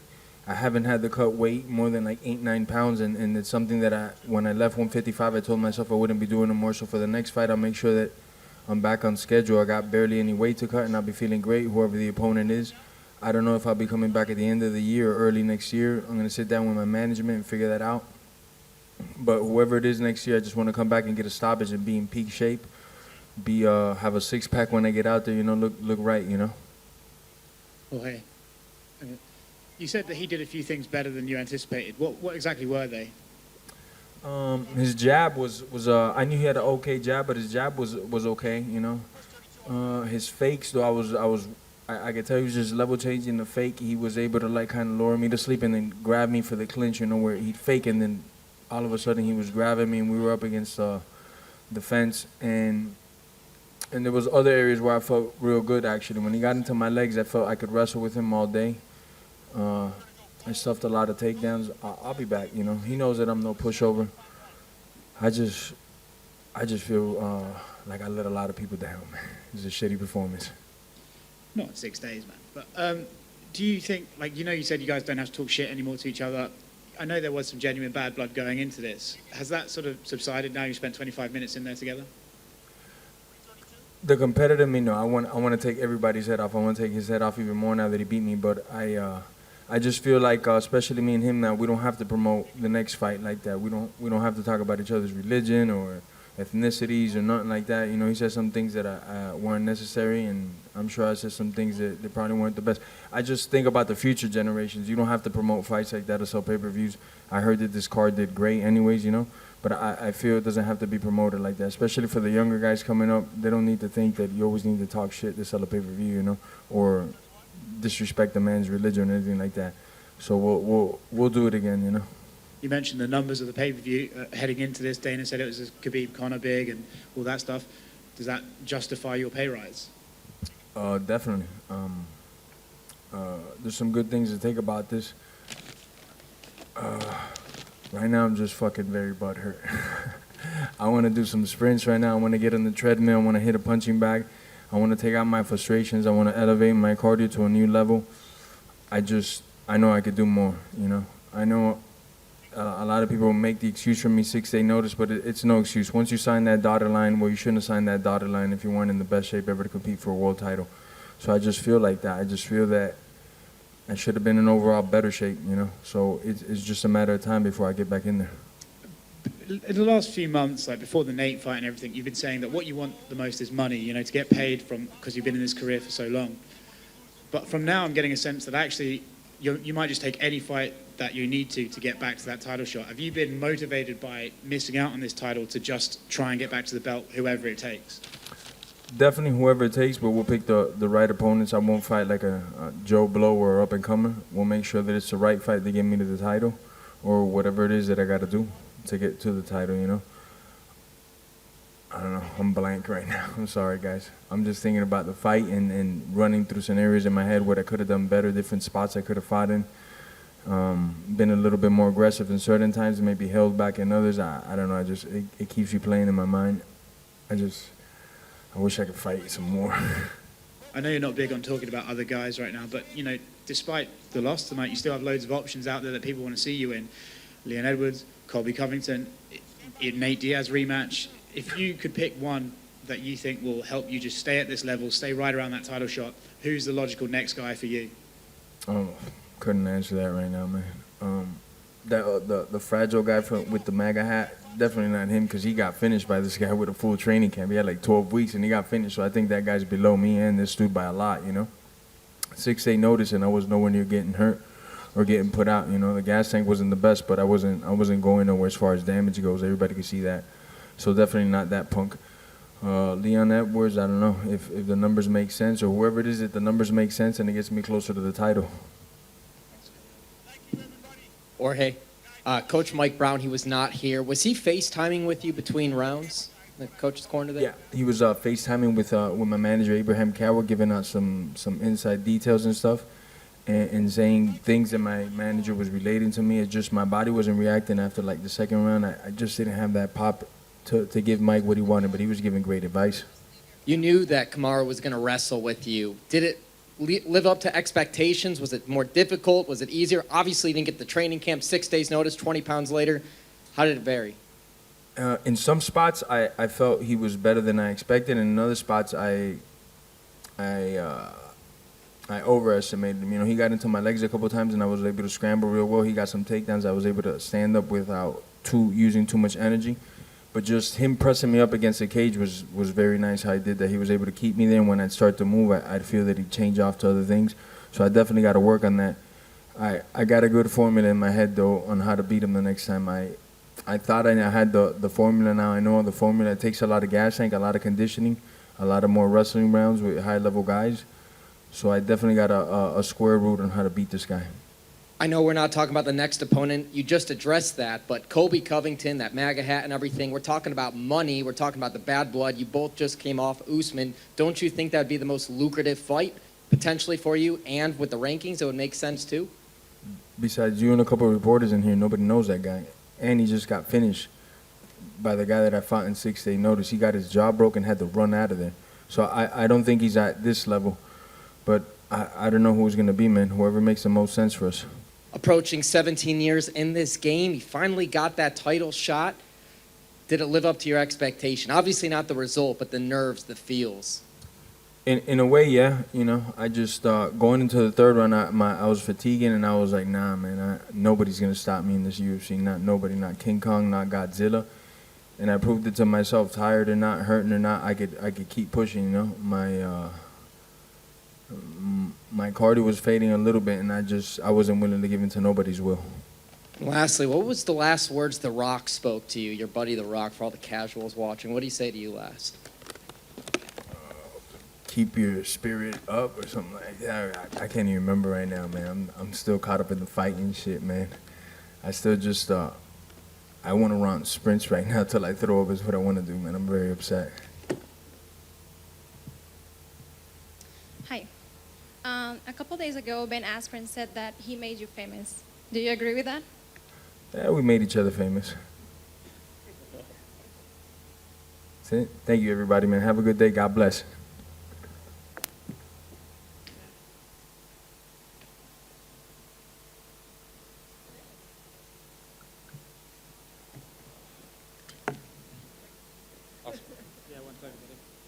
haven't had to cut weight more than like 8-9 pounds, and it's something that when I left 155, I told myself I wouldn't be doing no more. So for the next fight, I'll make sure that I'm back on schedule. I got barely any weight to cut, and I'll be feeling great, whoever the opponent is. I don't know if I'll be coming back at the end of the year or early next year. I'm going to sit down with my management and figure that out. But whoever it is next year, I just want to come back and get a stoppage and be in peak shape. Have a six-pack when I get out there, you know, look right, you know. Jorge, you said that he did a few things better than you anticipated. What exactly were they? His jab was I knew he had an okay jab, but his jab was okay, you know. His fakes, though, I could tell he was just level changing the fake. He was able to like kind of lure me to sleep and then grab me for the clinch, you know, where he'd fake and then all of a sudden he was grabbing me and we were up against the fence. And there was other areas where I felt real good, actually. When he got into my legs, I felt I could wrestle with him all day. I stuffed a lot of takedowns. I'll be back, you know. He knows that I'm no pushover. I just feel like I let a lot of people down, man. It was a shitty performance. Not in 6 days, man. But do you think, like, you know, you said you guys don't have to talk shit anymore to each other. I know there was some genuine bad blood going into this. Has that sort of subsided now? You spent 25 minutes in there together? The competitor me, no. I want to take everybody's head off. I want to take his head off even more now that he beat me. But I just feel like, especially me and him now, we don't have to promote the next fight like that. We don't have to talk about each other's religion or ethnicities or nothing like that. You know, he said some things that weren't necessary, and I'm sure I said some things that probably weren't the best. I just think about the future generations. You don't have to promote fights like that or sell pay-per-views. I heard that this card did great anyways, you know, but I feel it doesn't have to be promoted like that, especially for the younger guys coming up. They don't need to think that you always need to talk shit to sell a pay-per-view, you know, or disrespect a man's religion or anything like that. So we'll do it again, you know. You mentioned the numbers of the pay-per-view heading into this. Dana said it was a Khabib Conor big and all that stuff. Does that justify your pay rise? Definitely. There's some good things to think about this. Right now, I'm just fucking very butthurt. I want to do some sprints right now. I want to get on the treadmill. I want to hit a punching bag. I want to take out my frustrations. I want to elevate my cardio to a new level. I know I could do more, you know. I know a lot of people make the excuse for me 6-day notice, but it's no excuse. Once you sign that dotted line, well, you shouldn't have signed that dotted line if you weren't in the best shape ever to compete for a world title. So I just feel like that. I just feel that I should have been in overall better shape, you know. So it's just a matter of time before I get back in there. In the last few months, like before the Nate fight and everything, you've been saying that what you want the most is money, you know, to get paid from, because you've been in this career for so long. But from now, I'm getting a sense that actually you might just take any fight that you need to get back to that title shot. Have you been motivated by missing out on this title to just try and get back to the belt, whoever it takes? Definitely whoever it takes, but we'll pick the right opponents. I won't fight like a Joe Blow or up-and-comer. We'll make sure that it's the right fight to get me to the title or whatever it is that I got to do to get to the title, you know. I don't know. I'm blank right now. I'm sorry, guys. I'm just thinking about the fight and running through scenarios in my head what I could have done better, different spots I could have fought in. Been a little bit more aggressive in certain times, maybe held back in others. I don't know. It keeps you playing in my mind. I wish I could fight some more. I know you're not big on talking about other guys right now, but, you know, despite the loss tonight, you still have loads of options out there that people want to see you in. Leon Edwards, Colby Covington, Nate Diaz rematch. If you could pick one that you think will help you just stay at this level, stay right around that title shot, who's the logical next guy for you? Couldn't answer that right now, man. The fragile guy with the MAGA hat, definitely not him, because he got finished by this guy with a full training camp. He had like 12 weeks and he got finished, so I think that guy's below me and this dude by a lot, you know. 6-day notice and I was nowhere near getting hurt or getting put out, you know. The gas tank wasn't the best, but I wasn't going nowhere as far as damage goes. Everybody could see that. So definitely not that punk. Leon Edwards, I don't know if the numbers make sense, or whoever it is, if the numbers make sense and it gets me closer to the title. Jorge, Coach Mike Brown, he was not here. Was he FaceTiming with you between rounds? The coach's corner there? Yeah, he was FaceTiming with my manager Abraham Cowell, giving out some inside details and stuff, and saying things that my manager was relating to me. It's just my body wasn't reacting after like the second round. I just didn't have that pop to give Mike what he wanted, but he was giving great advice. You knew that Kamaru was going to wrestle with you. Did it live up to expectations? Was it more difficult? Was it easier? Obviously, you didn't get the training camp, 6 days notice, 20 pounds later. How did it vary? In some spots, I felt he was better than I expected, and in other spots, I overestimated him. You know, he got into my legs a couple times, and I was able to scramble real well. He got some takedowns. I was able to stand up without using too much energy. But just him pressing me up against the cage was very nice how he did that. He was able to keep me there, and when I'd start to move, I'd feel that he'd change off to other things. So I definitely got to work on that. I got a good formula in my head, though, on how to beat him the next time. I thought I had the formula. Now I know the formula. It takes a lot of gas tank, a lot of conditioning, a lot of more wrestling rounds with high-level guys. So I definitely got a square root on how to beat this guy. I know we're not talking about the next opponent. You just addressed that, but Colby Covington, that MAGA hat and everything, we're talking about money. We're talking about the bad blood. You both just came off Usman. Don't you think that would be the most lucrative fight potentially for you? And with the rankings, it would make sense too? Besides you and a couple of reporters in here, nobody knows that guy. And he just got finished by the guy that I fought in 6 day notice. He got his jaw broken, had to run out of there. So I don't think he's at this level. But I don't know who it's going to be, man. Whoever makes the most sense for us. Approaching 17 years in this game, he finally got that title shot. Did it live up to your expectation? Obviously not the result, but the nerves, the feels. In a way, yeah. You know, I just going into the third round, I was fatiguing, and I was like, nah, man, nobody's gonna stop me in this UFC. Not nobody, not King Kong, not Godzilla. And I proved it to myself, tired or not, hurting or not, I could keep pushing. You know, my cardio was fading a little bit, and I wasn't willing to give in to nobody's will. Lastly, what was the last words The Rock spoke to you, your buddy The Rock, for all the casuals watching? What did he say to you last? Keep your spirit up or something like that. I can't even remember right now, man. I'm still caught up in the fighting shit, man. I still just I want to run sprints right now till I throw up is what I want to do, man. I'm very upset. Hi. A couple days ago, Ben Askren said that he made you famous. Do you agree with that? Yeah, we made each other famous. That's it. Thank you, everybody, man. Have a good day. God bless.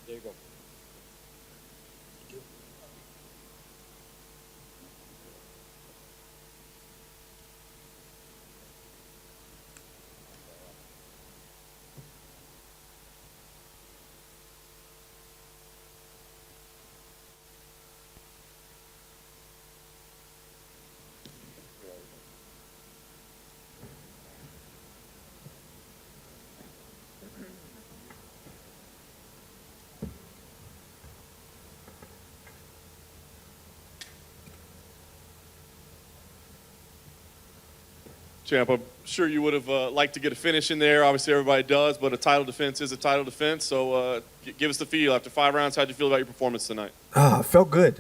There you go. Champ, I'm sure you would have liked to get a finish in there. Obviously, everybody does, but a title defense is a title defense. So give us the feel. After 5 rounds, how'd you feel about your performance tonight? I felt good.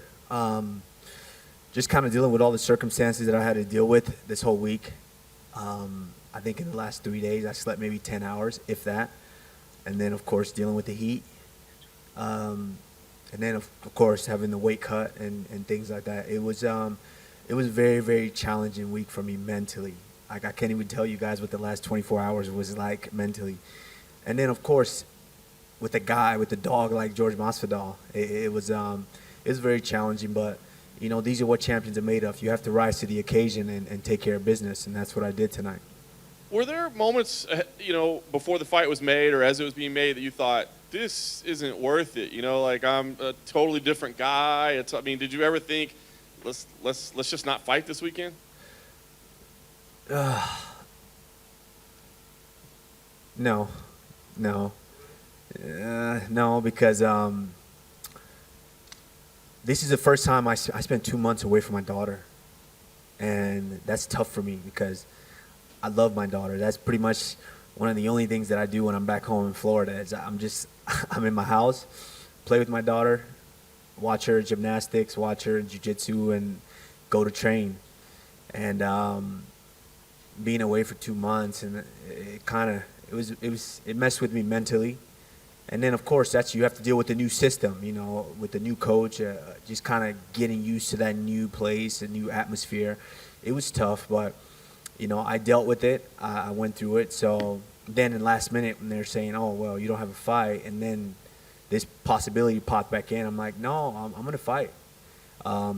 Just kind of dealing with all the circumstances that I had to deal with this whole week. I think in the last 3 days, I slept maybe 10 hours, if that. And then, of course, dealing with the heat. And then, of course, having the weight cut and things like that. It was a very, very challenging week for me mentally. Like, I can't even tell you guys what the last 24 hours was like mentally. And then, of course, with a guy, with a dog like George Masvidal, it was very challenging. But, you know, these are what champions are made of. You have to rise to the occasion and take care of business, and that's what I did tonight. Were there moments, you know, before the fight was made or as it was being made that you thought, this isn't worth it? You know, like, I'm a totally different guy. I mean, did you ever think, let's just not fight this weekend? No, No. No, because this is the first time I spent 2 months away from my daughter. And that's tough for me because I love my daughter. That's pretty much one of the only things that I do when I'm back home in Florida is I'm in my house, play with my daughter, watch her gymnastics, watch her jiu-jitsu, and go to train. And being away for 2 months, and it messed with me mentally. And then, of course, you have to deal with the new system, you know, with the new coach, just kind of getting used to that new place, a new atmosphere. It was tough, but, you know, I dealt with it. I went through it. So then in the last minute when they're saying, oh, well, you don't have a fight, and then this possibility popped back in, I'm like, no, I'm going to fight.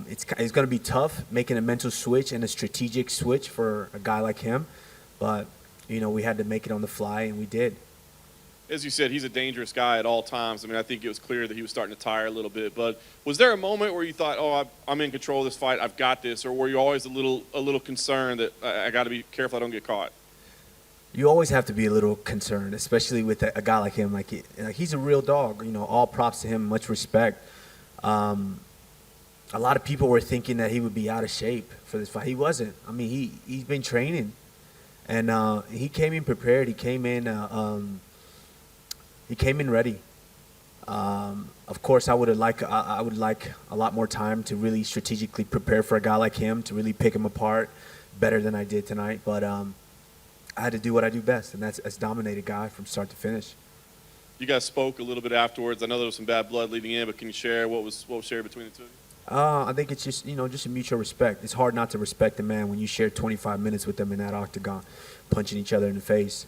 It's going to be tough making a mental switch and a strategic switch for a guy like him. But, you know, we had to make it on the fly, and we did. As you said, he's a dangerous guy at all times. I mean, I think it was clear that he was starting to tire a little bit. But was there a moment where you thought, oh, I'm in control of this fight, I've got this, or were you always a little concerned that I got to be careful I don't get caught? You always have to be a little concerned, especially with a guy like him. Like he's a real dog. You know, all props to him, much respect. A lot of people were thinking that he would be out of shape for this fight. He wasn't. I mean, he's been training, and he came in prepared. He came in ready. Of course, I would like a lot more time to really strategically prepare for a guy like him, to really pick him apart better than I did tonight. But I had to do what I do best, and that's dominate a guy from start to finish. You guys spoke a little bit afterwards. I know there was some bad blood leading in, but can you share what was shared between the two of you? I think it's just, you know, just a mutual respect. It's hard not to respect a man when you share 25 minutes with them in that octagon, punching each other in the face.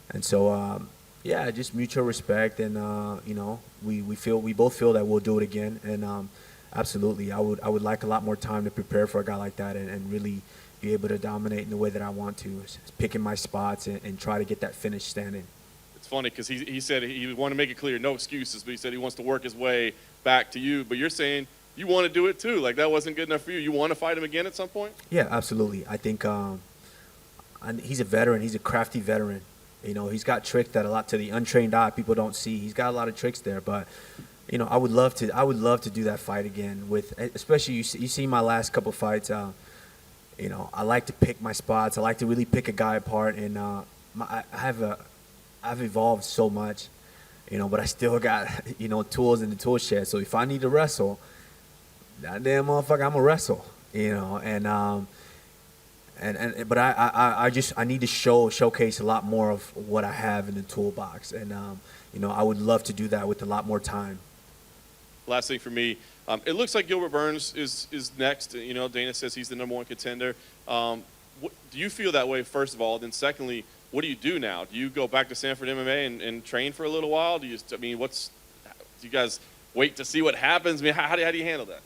And so, yeah, just mutual respect, and you know, we both feel that we'll do it again, and absolutely, I would like a lot more time to prepare for a guy like that, and really be able to dominate in the way that I want to, picking my spots and try to get that finish standing. It's funny because he said he wanted to make it clear, no excuses, but he said he wants to work his way back to you. But you're saying you want to do it too. Like that wasn't good enough for you. You want to fight him again at some point? Yeah, absolutely. I think he's a veteran. He's a crafty veteran. You know, he's got tricks that a lot to the untrained eye people don't see. He's got a lot of tricks there, but you know, I would love to do that fight again with, especially you see my last couple fights. You know, I like to pick my spots. I like to really pick a guy apart, and I've evolved so much, you know, but I still got, you know, tools in the tool shed. So if I need to wrestle, that damn motherfucker, I'm gonna wrestle, you know, but I need to showcase a lot more of what I have in the toolbox, and you know, I would love to do that with a lot more time. Last thing for me, it looks like Gilbert Burns is next. You know, Dana says he's the #1 contender. Do you feel that way, first of all? Then secondly, what do you do now? Do you go back to Sanford MMA and train for a little while? Do you guys wait to see what happens? I mean, how do you handle that?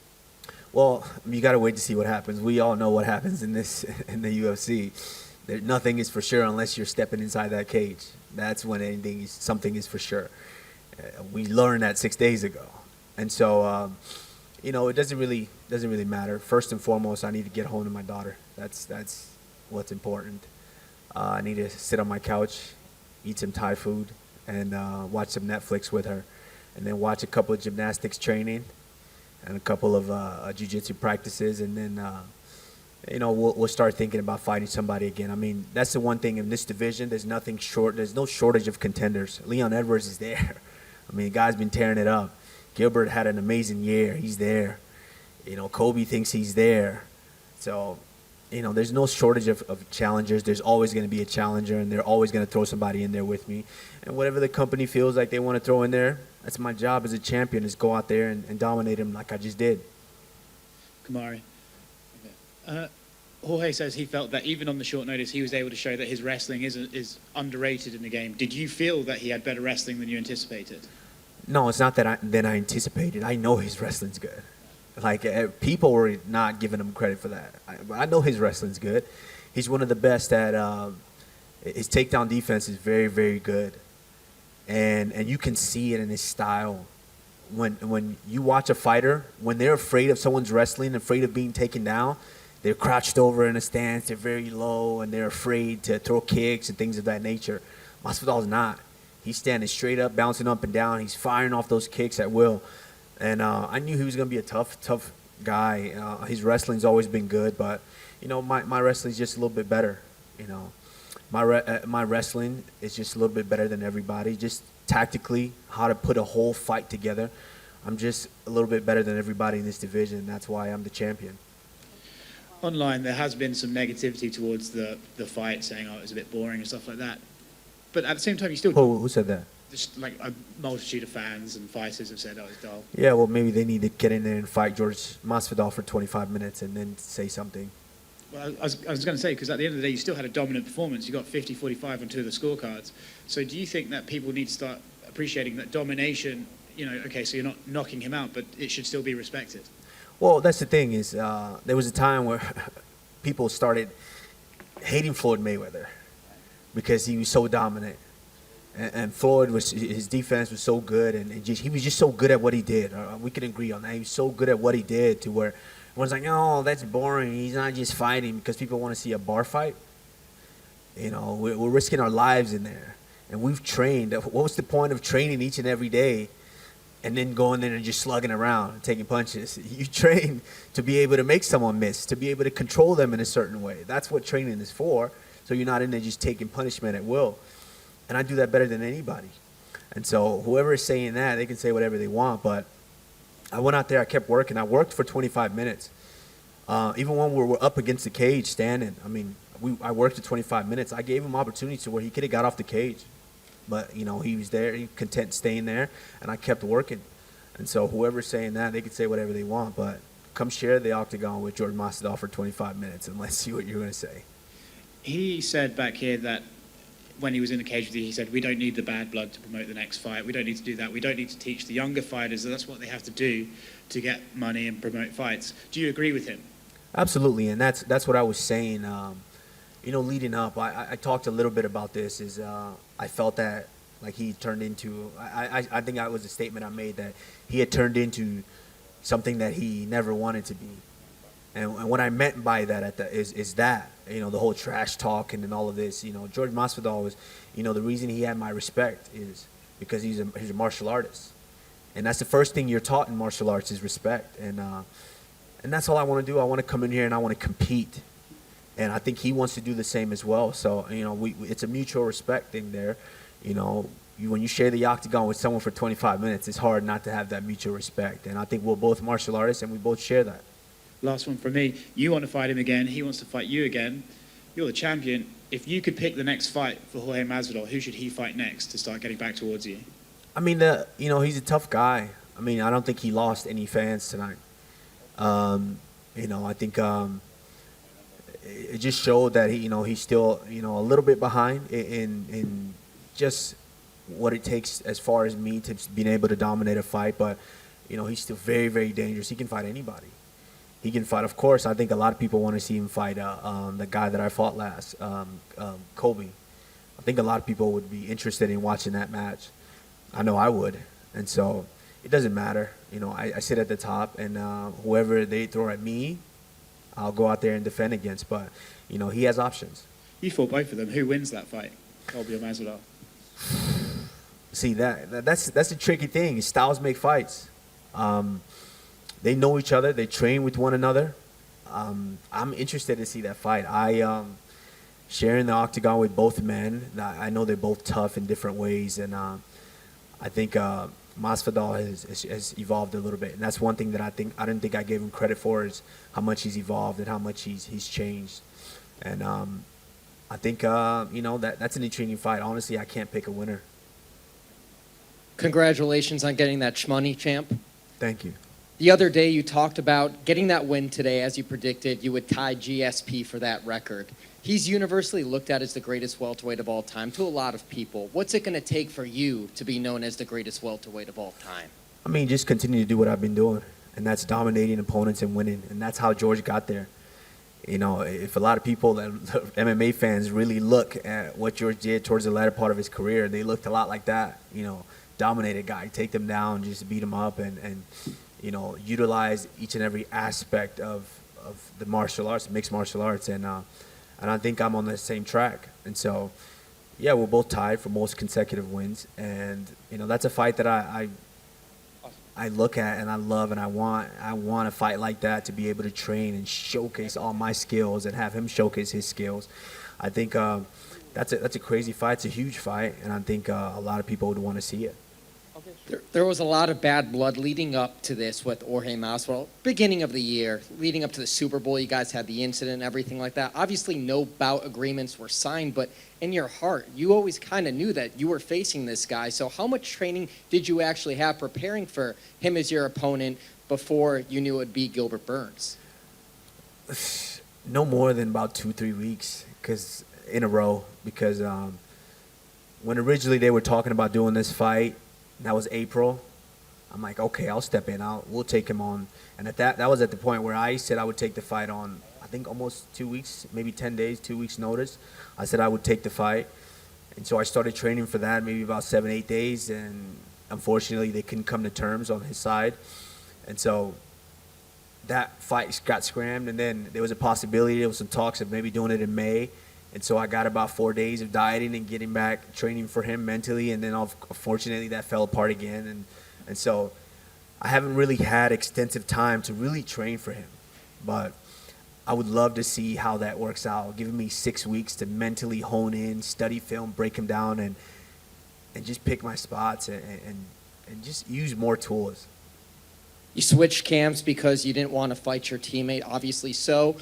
Well, you got to wait to see what happens. We all know what happens in the UFC. Nothing is for sure unless you're stepping inside that cage. That's when something is for sure. We learned that 6 days ago, and so you know, it doesn't really matter. First and foremost, I need to get home to my daughter. That's what's important. I need to sit on my couch, eat some Thai food, and watch some Netflix with her, and then watch a couple of gymnastics training and a couple of jiu-jitsu practices, and then you know, we'll start thinking about fighting somebody again. I mean, that's the one thing in this division. There's no shortage of contenders. Leon Edwards is there. I mean, the guy's been tearing it up. Gilbert had an amazing year. He's there. You know, Kobe thinks he's there. So, you know, there's no shortage of challengers. There's always going to be a challenger, and they're always going to throw somebody in there with me. And whatever the company feels like they want to throw in there, that's my job as a champion, is go out there and dominate them like I just did. Kamari. Okay. Jorge says he felt that even on the short notice, he was able to show that his wrestling is underrated in the game. Did you feel that he had better wrestling than you anticipated? No, it's not that I anticipated. I know his wrestling's good. Like, people were not giving him credit for that. I know his wrestling's good. He's one of the best at his takedown defense is very, very good. And you can see it in his style. When you watch a fighter, when they're afraid of someone's wrestling, afraid of being taken down, they're crouched over in a stance, they're very low, and they're afraid to throw kicks and things of that nature. Masvidal's not. He's standing straight up, bouncing up and down. He's firing off those kicks at will. And I knew he was going to be a tough guy. His wrestling's always been good, but, you know, my wrestling's just a little bit better, you know. My wrestling is just a little bit better than everybody. Just tactically, how to put a whole fight together. I'm just a little bit better than everybody in this division. That's why I'm the champion. Online, there has been some negativity towards the fight, saying, oh, it was a bit boring and stuff like that. But at the same time, you still... Who said that? Just like a multitude of fans and fighters have said, oh, it's dull. Yeah, well, maybe they need to get in there and fight George Masvidal for 25 minutes and then say something. Well, I was going to say, because at the end of the day, you still had a dominant performance. You got 50-45 on two of the scorecards. So do you think that people need to start appreciating that domination, you know, okay, so you're not knocking him out, but it should still be respected? Well, that's the thing is there was a time where people started hating Floyd Mayweather because he was so dominant. And Floyd, his defense was so good, and he was just so good at what he did. We can agree on that. He was so good at what he did to where everyone's like, oh, that's boring. He's not just fighting because people want to see a bar fight. You know, we're risking our lives in there. And we've trained. What was the point of training each and every day and then going there and just slugging around and taking punches? You train to be able to make someone miss, to be able to control them in a certain way. That's what training is for. So you're not in there just taking punishment at will. And I do that better than anybody. And so whoever is saying that, they can say whatever they want. But I went out there, I kept working. I worked for 25 minutes. Even when we were up against the cage standing, I mean, I worked for 25 minutes. I gave him opportunities to where he could have got off the cage. But, you know, he was there, he was content staying there, and I kept working. And so whoever's saying that, they can say whatever they want. But come share the octagon with George Masvidal for 25 minutes, and let's see what you're going to say. He said back here that when he was in the cage with you, he said, we don't need the bad blood to promote the next fight. We don't need to do that. We don't need to teach the younger fighters that that's what they have to do to get money and promote fights. Do you agree with him? Absolutely, and that's what I was saying. You know, leading up, I talked a little bit about this. I felt that like he turned into. I think that was a statement I made that he had turned into something that he never wanted to be. And what I meant by that is that, you know, the whole trash talk and all of this, you know, George Masvidal was, you know, the reason he had my respect is because he's a martial artist. And that's the first thing you're taught in martial arts is respect. And that's all I want to do. I want to come in here and I want to compete. And I think he wants to do the same as well. So, you know, it's a mutual respect thing there. You know, when you share the octagon with someone for 25 minutes, it's hard not to have that mutual respect. And I think we're both martial artists and we both share that. Last one from me. You want to fight him again. He wants to fight you again. You're the champion. If you could pick the next fight for Jorge Masvidal, who should he fight next to start getting back towards you? I mean, you know, he's a tough guy. I mean, I don't think he lost any fans tonight. You know, I think it just showed that he's still, you know, a little bit behind in just what it takes as far as me to being able to dominate a fight. But, you know, he's still very, very dangerous. He can fight anybody. He can fight. Of course, I think a lot of people want to see him fight the guy that I fought last, Kobe. I think a lot of people would be interested in watching that match. I know I would. And so it doesn't matter. You know, I sit at the top, and whoever they throw at me, I'll go out there and defend against. But, you know, he has options. You fought both of them. Who wins that fight, Kobe or Masvidal? See, that's the tricky thing. Styles make fights. They know each other. They train with one another. I'm interested to see that fight. Sharing the octagon with both men. I know they're both tough in different ways, and I think Masvidal has evolved a little bit. And that's one thing that I didn't think I gave him credit for is how much he's evolved and how much he's changed. And I think you know that's an intriguing fight. Honestly, I can't pick a winner. Congratulations on getting that shmoney, champ. Thank you. The other day you talked about getting that win today, as you predicted, you would tie GSP for that record. He's universally looked at as the greatest welterweight of all time to a lot of people. What's it going to take for you to be known as the greatest welterweight of all time? I mean, just continue to do what I've been doing, and that's dominating opponents and winning, and that's how George got there. You know, if a lot of people, MMA fans, really look at what George did towards the latter part of his career, they looked a lot like that. You know, dominate a guy, take them down, just beat them up, and you know, utilize each and every aspect of the martial arts, mixed martial arts, and I think I'm on the same track. And so, Yeah, we're both tied for most consecutive wins, and that's a fight that I look at and I love, and I want a fight like that to be able to train and showcase all my skills and have him showcase his skills. I think that's a crazy fight. It's a huge fight, and I think a lot of people would want to see it. There was a lot of bad blood leading up to this with Jorge Masvidal. Beginning of the year, leading up to the Super Bowl, you guys had the incident and everything like that. Obviously, no bout agreements were signed, but in your heart, you always kind of knew that you were facing this guy. So how much training did you actually have preparing for him as your opponent before you knew it would be Gilbert Burns? No more than about 2-3 weeks in a row, because when originally they were talking about doing this fight, that was April. I'm like, okay, I'll step in. We'll take him on. And that was at the point where I said I would take the fight on, I think almost 2 weeks, maybe 10 days, 2 weeks notice. I said I would take the fight. And so I started training for that maybe about 7-8 days. And unfortunately, they couldn't come to terms on his side. And so that fight got scrammed. And then there was a possibility, there was some talks of maybe doing it in May. And so I got about 4 days of dieting and getting back, training for him mentally. And then unfortunately that fell apart again. And so I haven't really had extensive time to really train for him. But I would love to see how that works out, giving me 6 weeks to mentally hone in, study film, break him down, and just pick my spots and just use more tools. You switched camps because you didn't want to fight your teammate, obviously so.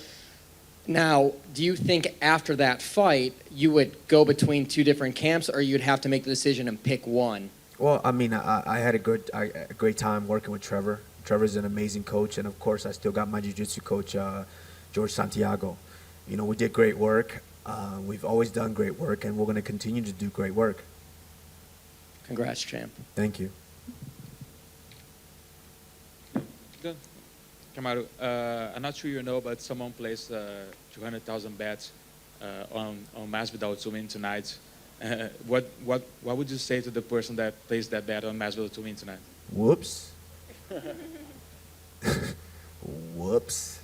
Now, do you think after that fight, you would go between two different camps, or you'd have to make the decision and pick one? Well, I mean, I had a great time working with Trevor. Trevor's an amazing coach, and of course, I still got my jiu-jitsu coach, George Santiago. We did great work. We've always done great work, and we're going to continue to do great work. Congrats, champ. Thank you. Good. Kamaru, I'm not sure you know, but someone placed 200,000 bets on Masvidal to win tonight. What would you say to the person that placed that bet on Masvidal to win tonight? Whoops. Whoops.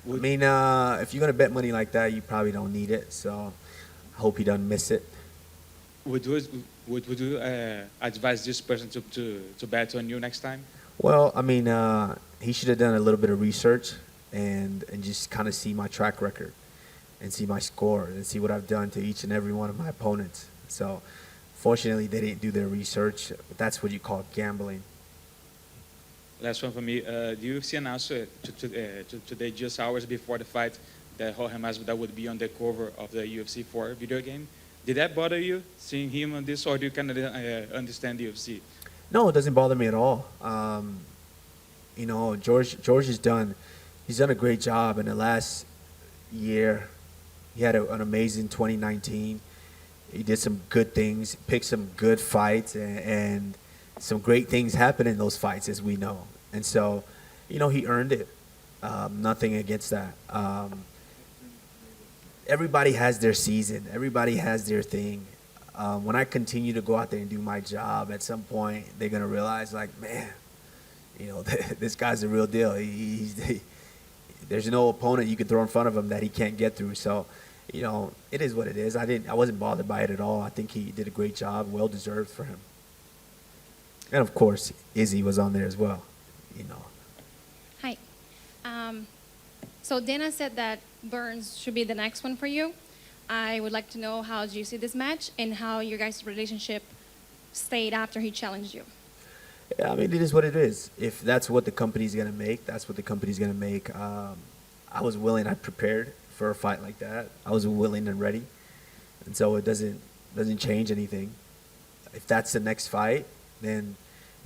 I mean, if you're going to bet money like that, you probably don't need it. So I hope he doesn't miss it. Would you advise this person to bet on you next time? Well, I mean, he should have done a little bit of research and just kind of see my track record and see my score and see what I've done to each and every one of my opponents. So fortunately, they didn't do their research. But that's what you call gambling. Last one for me. The UFC announced today, just hours before the fight, that Jorge Masvidal would be on the cover of the UFC 4 video game. Did that bother you, seeing him on this, or do you kind of understand the UFC? No, it doesn't bother me at all. George has he's done a great job in the last year. He had an amazing 2019. He did some good things, picked some good fights, and some great things happened in those fights, as we know. And so, he earned it. Nothing against that. Everybody has their season. Everybody has their thing. When I continue to go out there and do my job, at some point they're gonna realize, like, man, this guy's the real deal. There's no opponent you can throw in front of him that he can't get through. So, it is what it is. I wasn't bothered by it at all. I think he did a great job, well deserved for him. And of course, Izzy was on there as well. Hi. So Dana said that Burns should be the next one for you. I would like to know, how do you see this match and how your guys' relationship stayed after he challenged you? Yeah, I mean, it is what it is. If that's what the company's going to make, that's what the company's going to make. I was willing. I prepared for a fight like that. I was willing and ready. And so it doesn't change anything. If that's the next fight, then,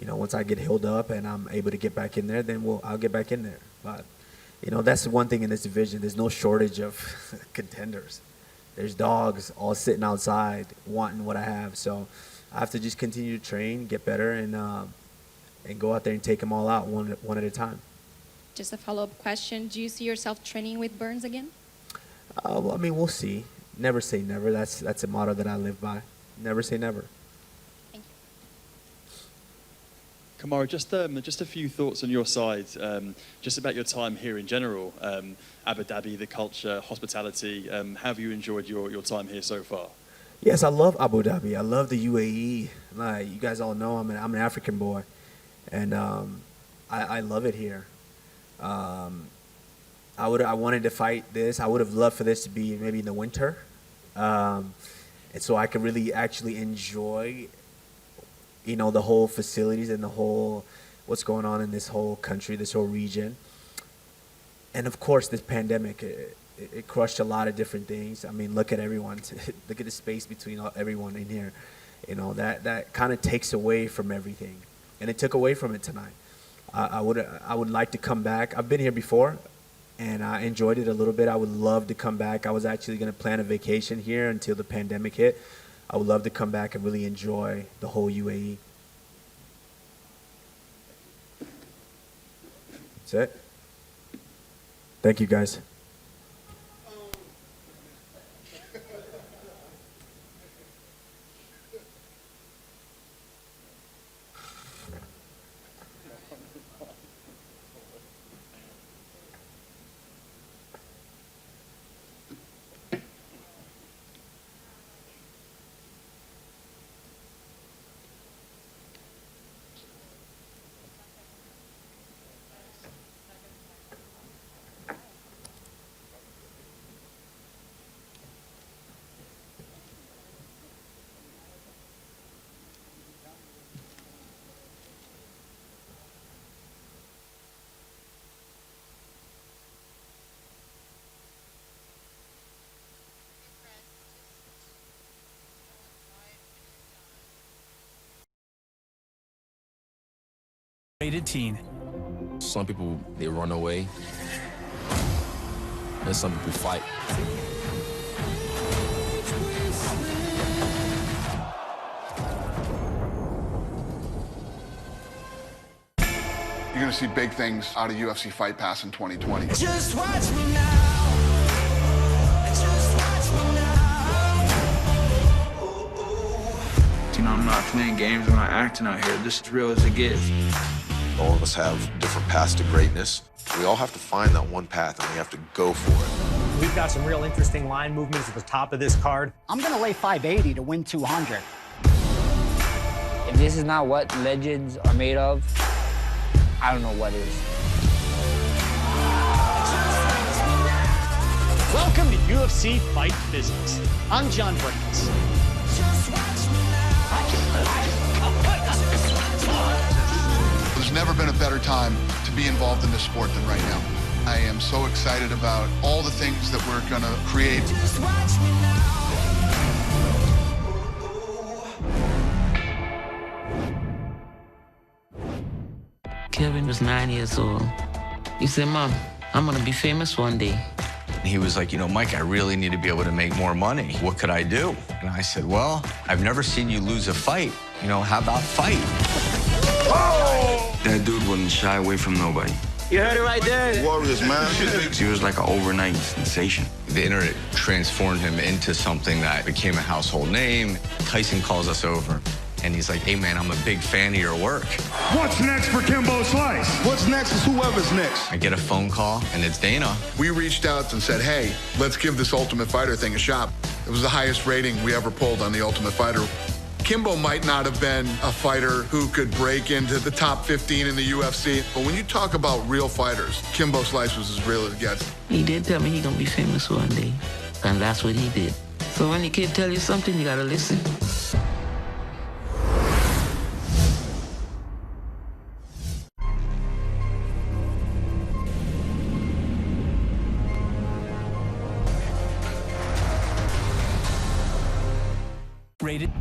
once I get healed up and I'm able to get back in there, then I'll get back in there. But, that's the one thing in this division. There's no shortage of contenders. There's dogs all sitting outside wanting what I have. So I have to just continue to train, get better, and go out there and take them all out one at a time. Just a follow-up question. Do you see yourself training with Burns again? Well, I mean, we'll see. Never say never. That's a motto that I live by. Never say never. Thank you. Kamaru, just a few thoughts on your side, just about your time here in general. Abu Dhabi, the culture, hospitality. How have you enjoyed your time here so far? Yes, I love Abu Dhabi. I love the UAE. Like you guys all know, I'm an African boy, and I love it here. I wanted to fight this. I would have loved for this to be maybe in the winter, and so I could really actually enjoy, the whole facilities and the whole what's going on in this whole country, this whole region. And of course, this pandemic, it crushed a lot of different things. I mean, look at everyone. Look at the space between everyone in here. That kind of takes away from everything, and it took away from it tonight. I would like to come back. I've been here before, and I enjoyed it a little bit. I would love to come back. I was actually going to plan a vacation here until the pandemic hit. I would love to come back and really enjoy the whole UAE. That's it. Thank you, guys. Rated teen. Some people, they run away, and some people fight. You're going to see big things out of UFC Fight Pass in 2020. Just watch me now. Just watch me now. I'm not playing games. I'm not acting out here. This is real as it gets. All of us have different paths to greatness. We all have to find that one path, and we have to go for it. We've got some real interesting line movements at the top of this card. I'm going to lay 580 to win 200. If this is not what legends are made of, I don't know what is. Welcome to UFC Fight Business. I'm John Rivas. There's never been a better time to be involved in this sport than right now. I am so excited about all the things that we're going to create. Just watch me now. Kevin was 9 years old. He said, Mom, I'm going to be famous one day. He was like, Mike, I really need to be able to make more money. What could I do? And I said, well, I've never seen you lose a fight. How about fight? Oh! That dude wouldn't shy away from nobody. You heard it right there. Warriors, man. He was like an overnight sensation. The internet transformed him into something that became a household name. Tyson calls us over, and he's like, hey, man, I'm a big fan of your work. What's next for Kimbo Slice? What's next is whoever's next. I get a phone call, and it's Dana. We reached out and said, hey, let's give this Ultimate Fighter thing a shot. It was the highest rating we ever pulled on the Ultimate Fighter. Kimbo might not have been a fighter who could break into the top 15 in the UFC, but when you talk about real fighters, Kimbo Slice was as real as it gets. He did tell me he going to be famous one day, and that's what he did. So when your kid tell you something, you got to listen. Rated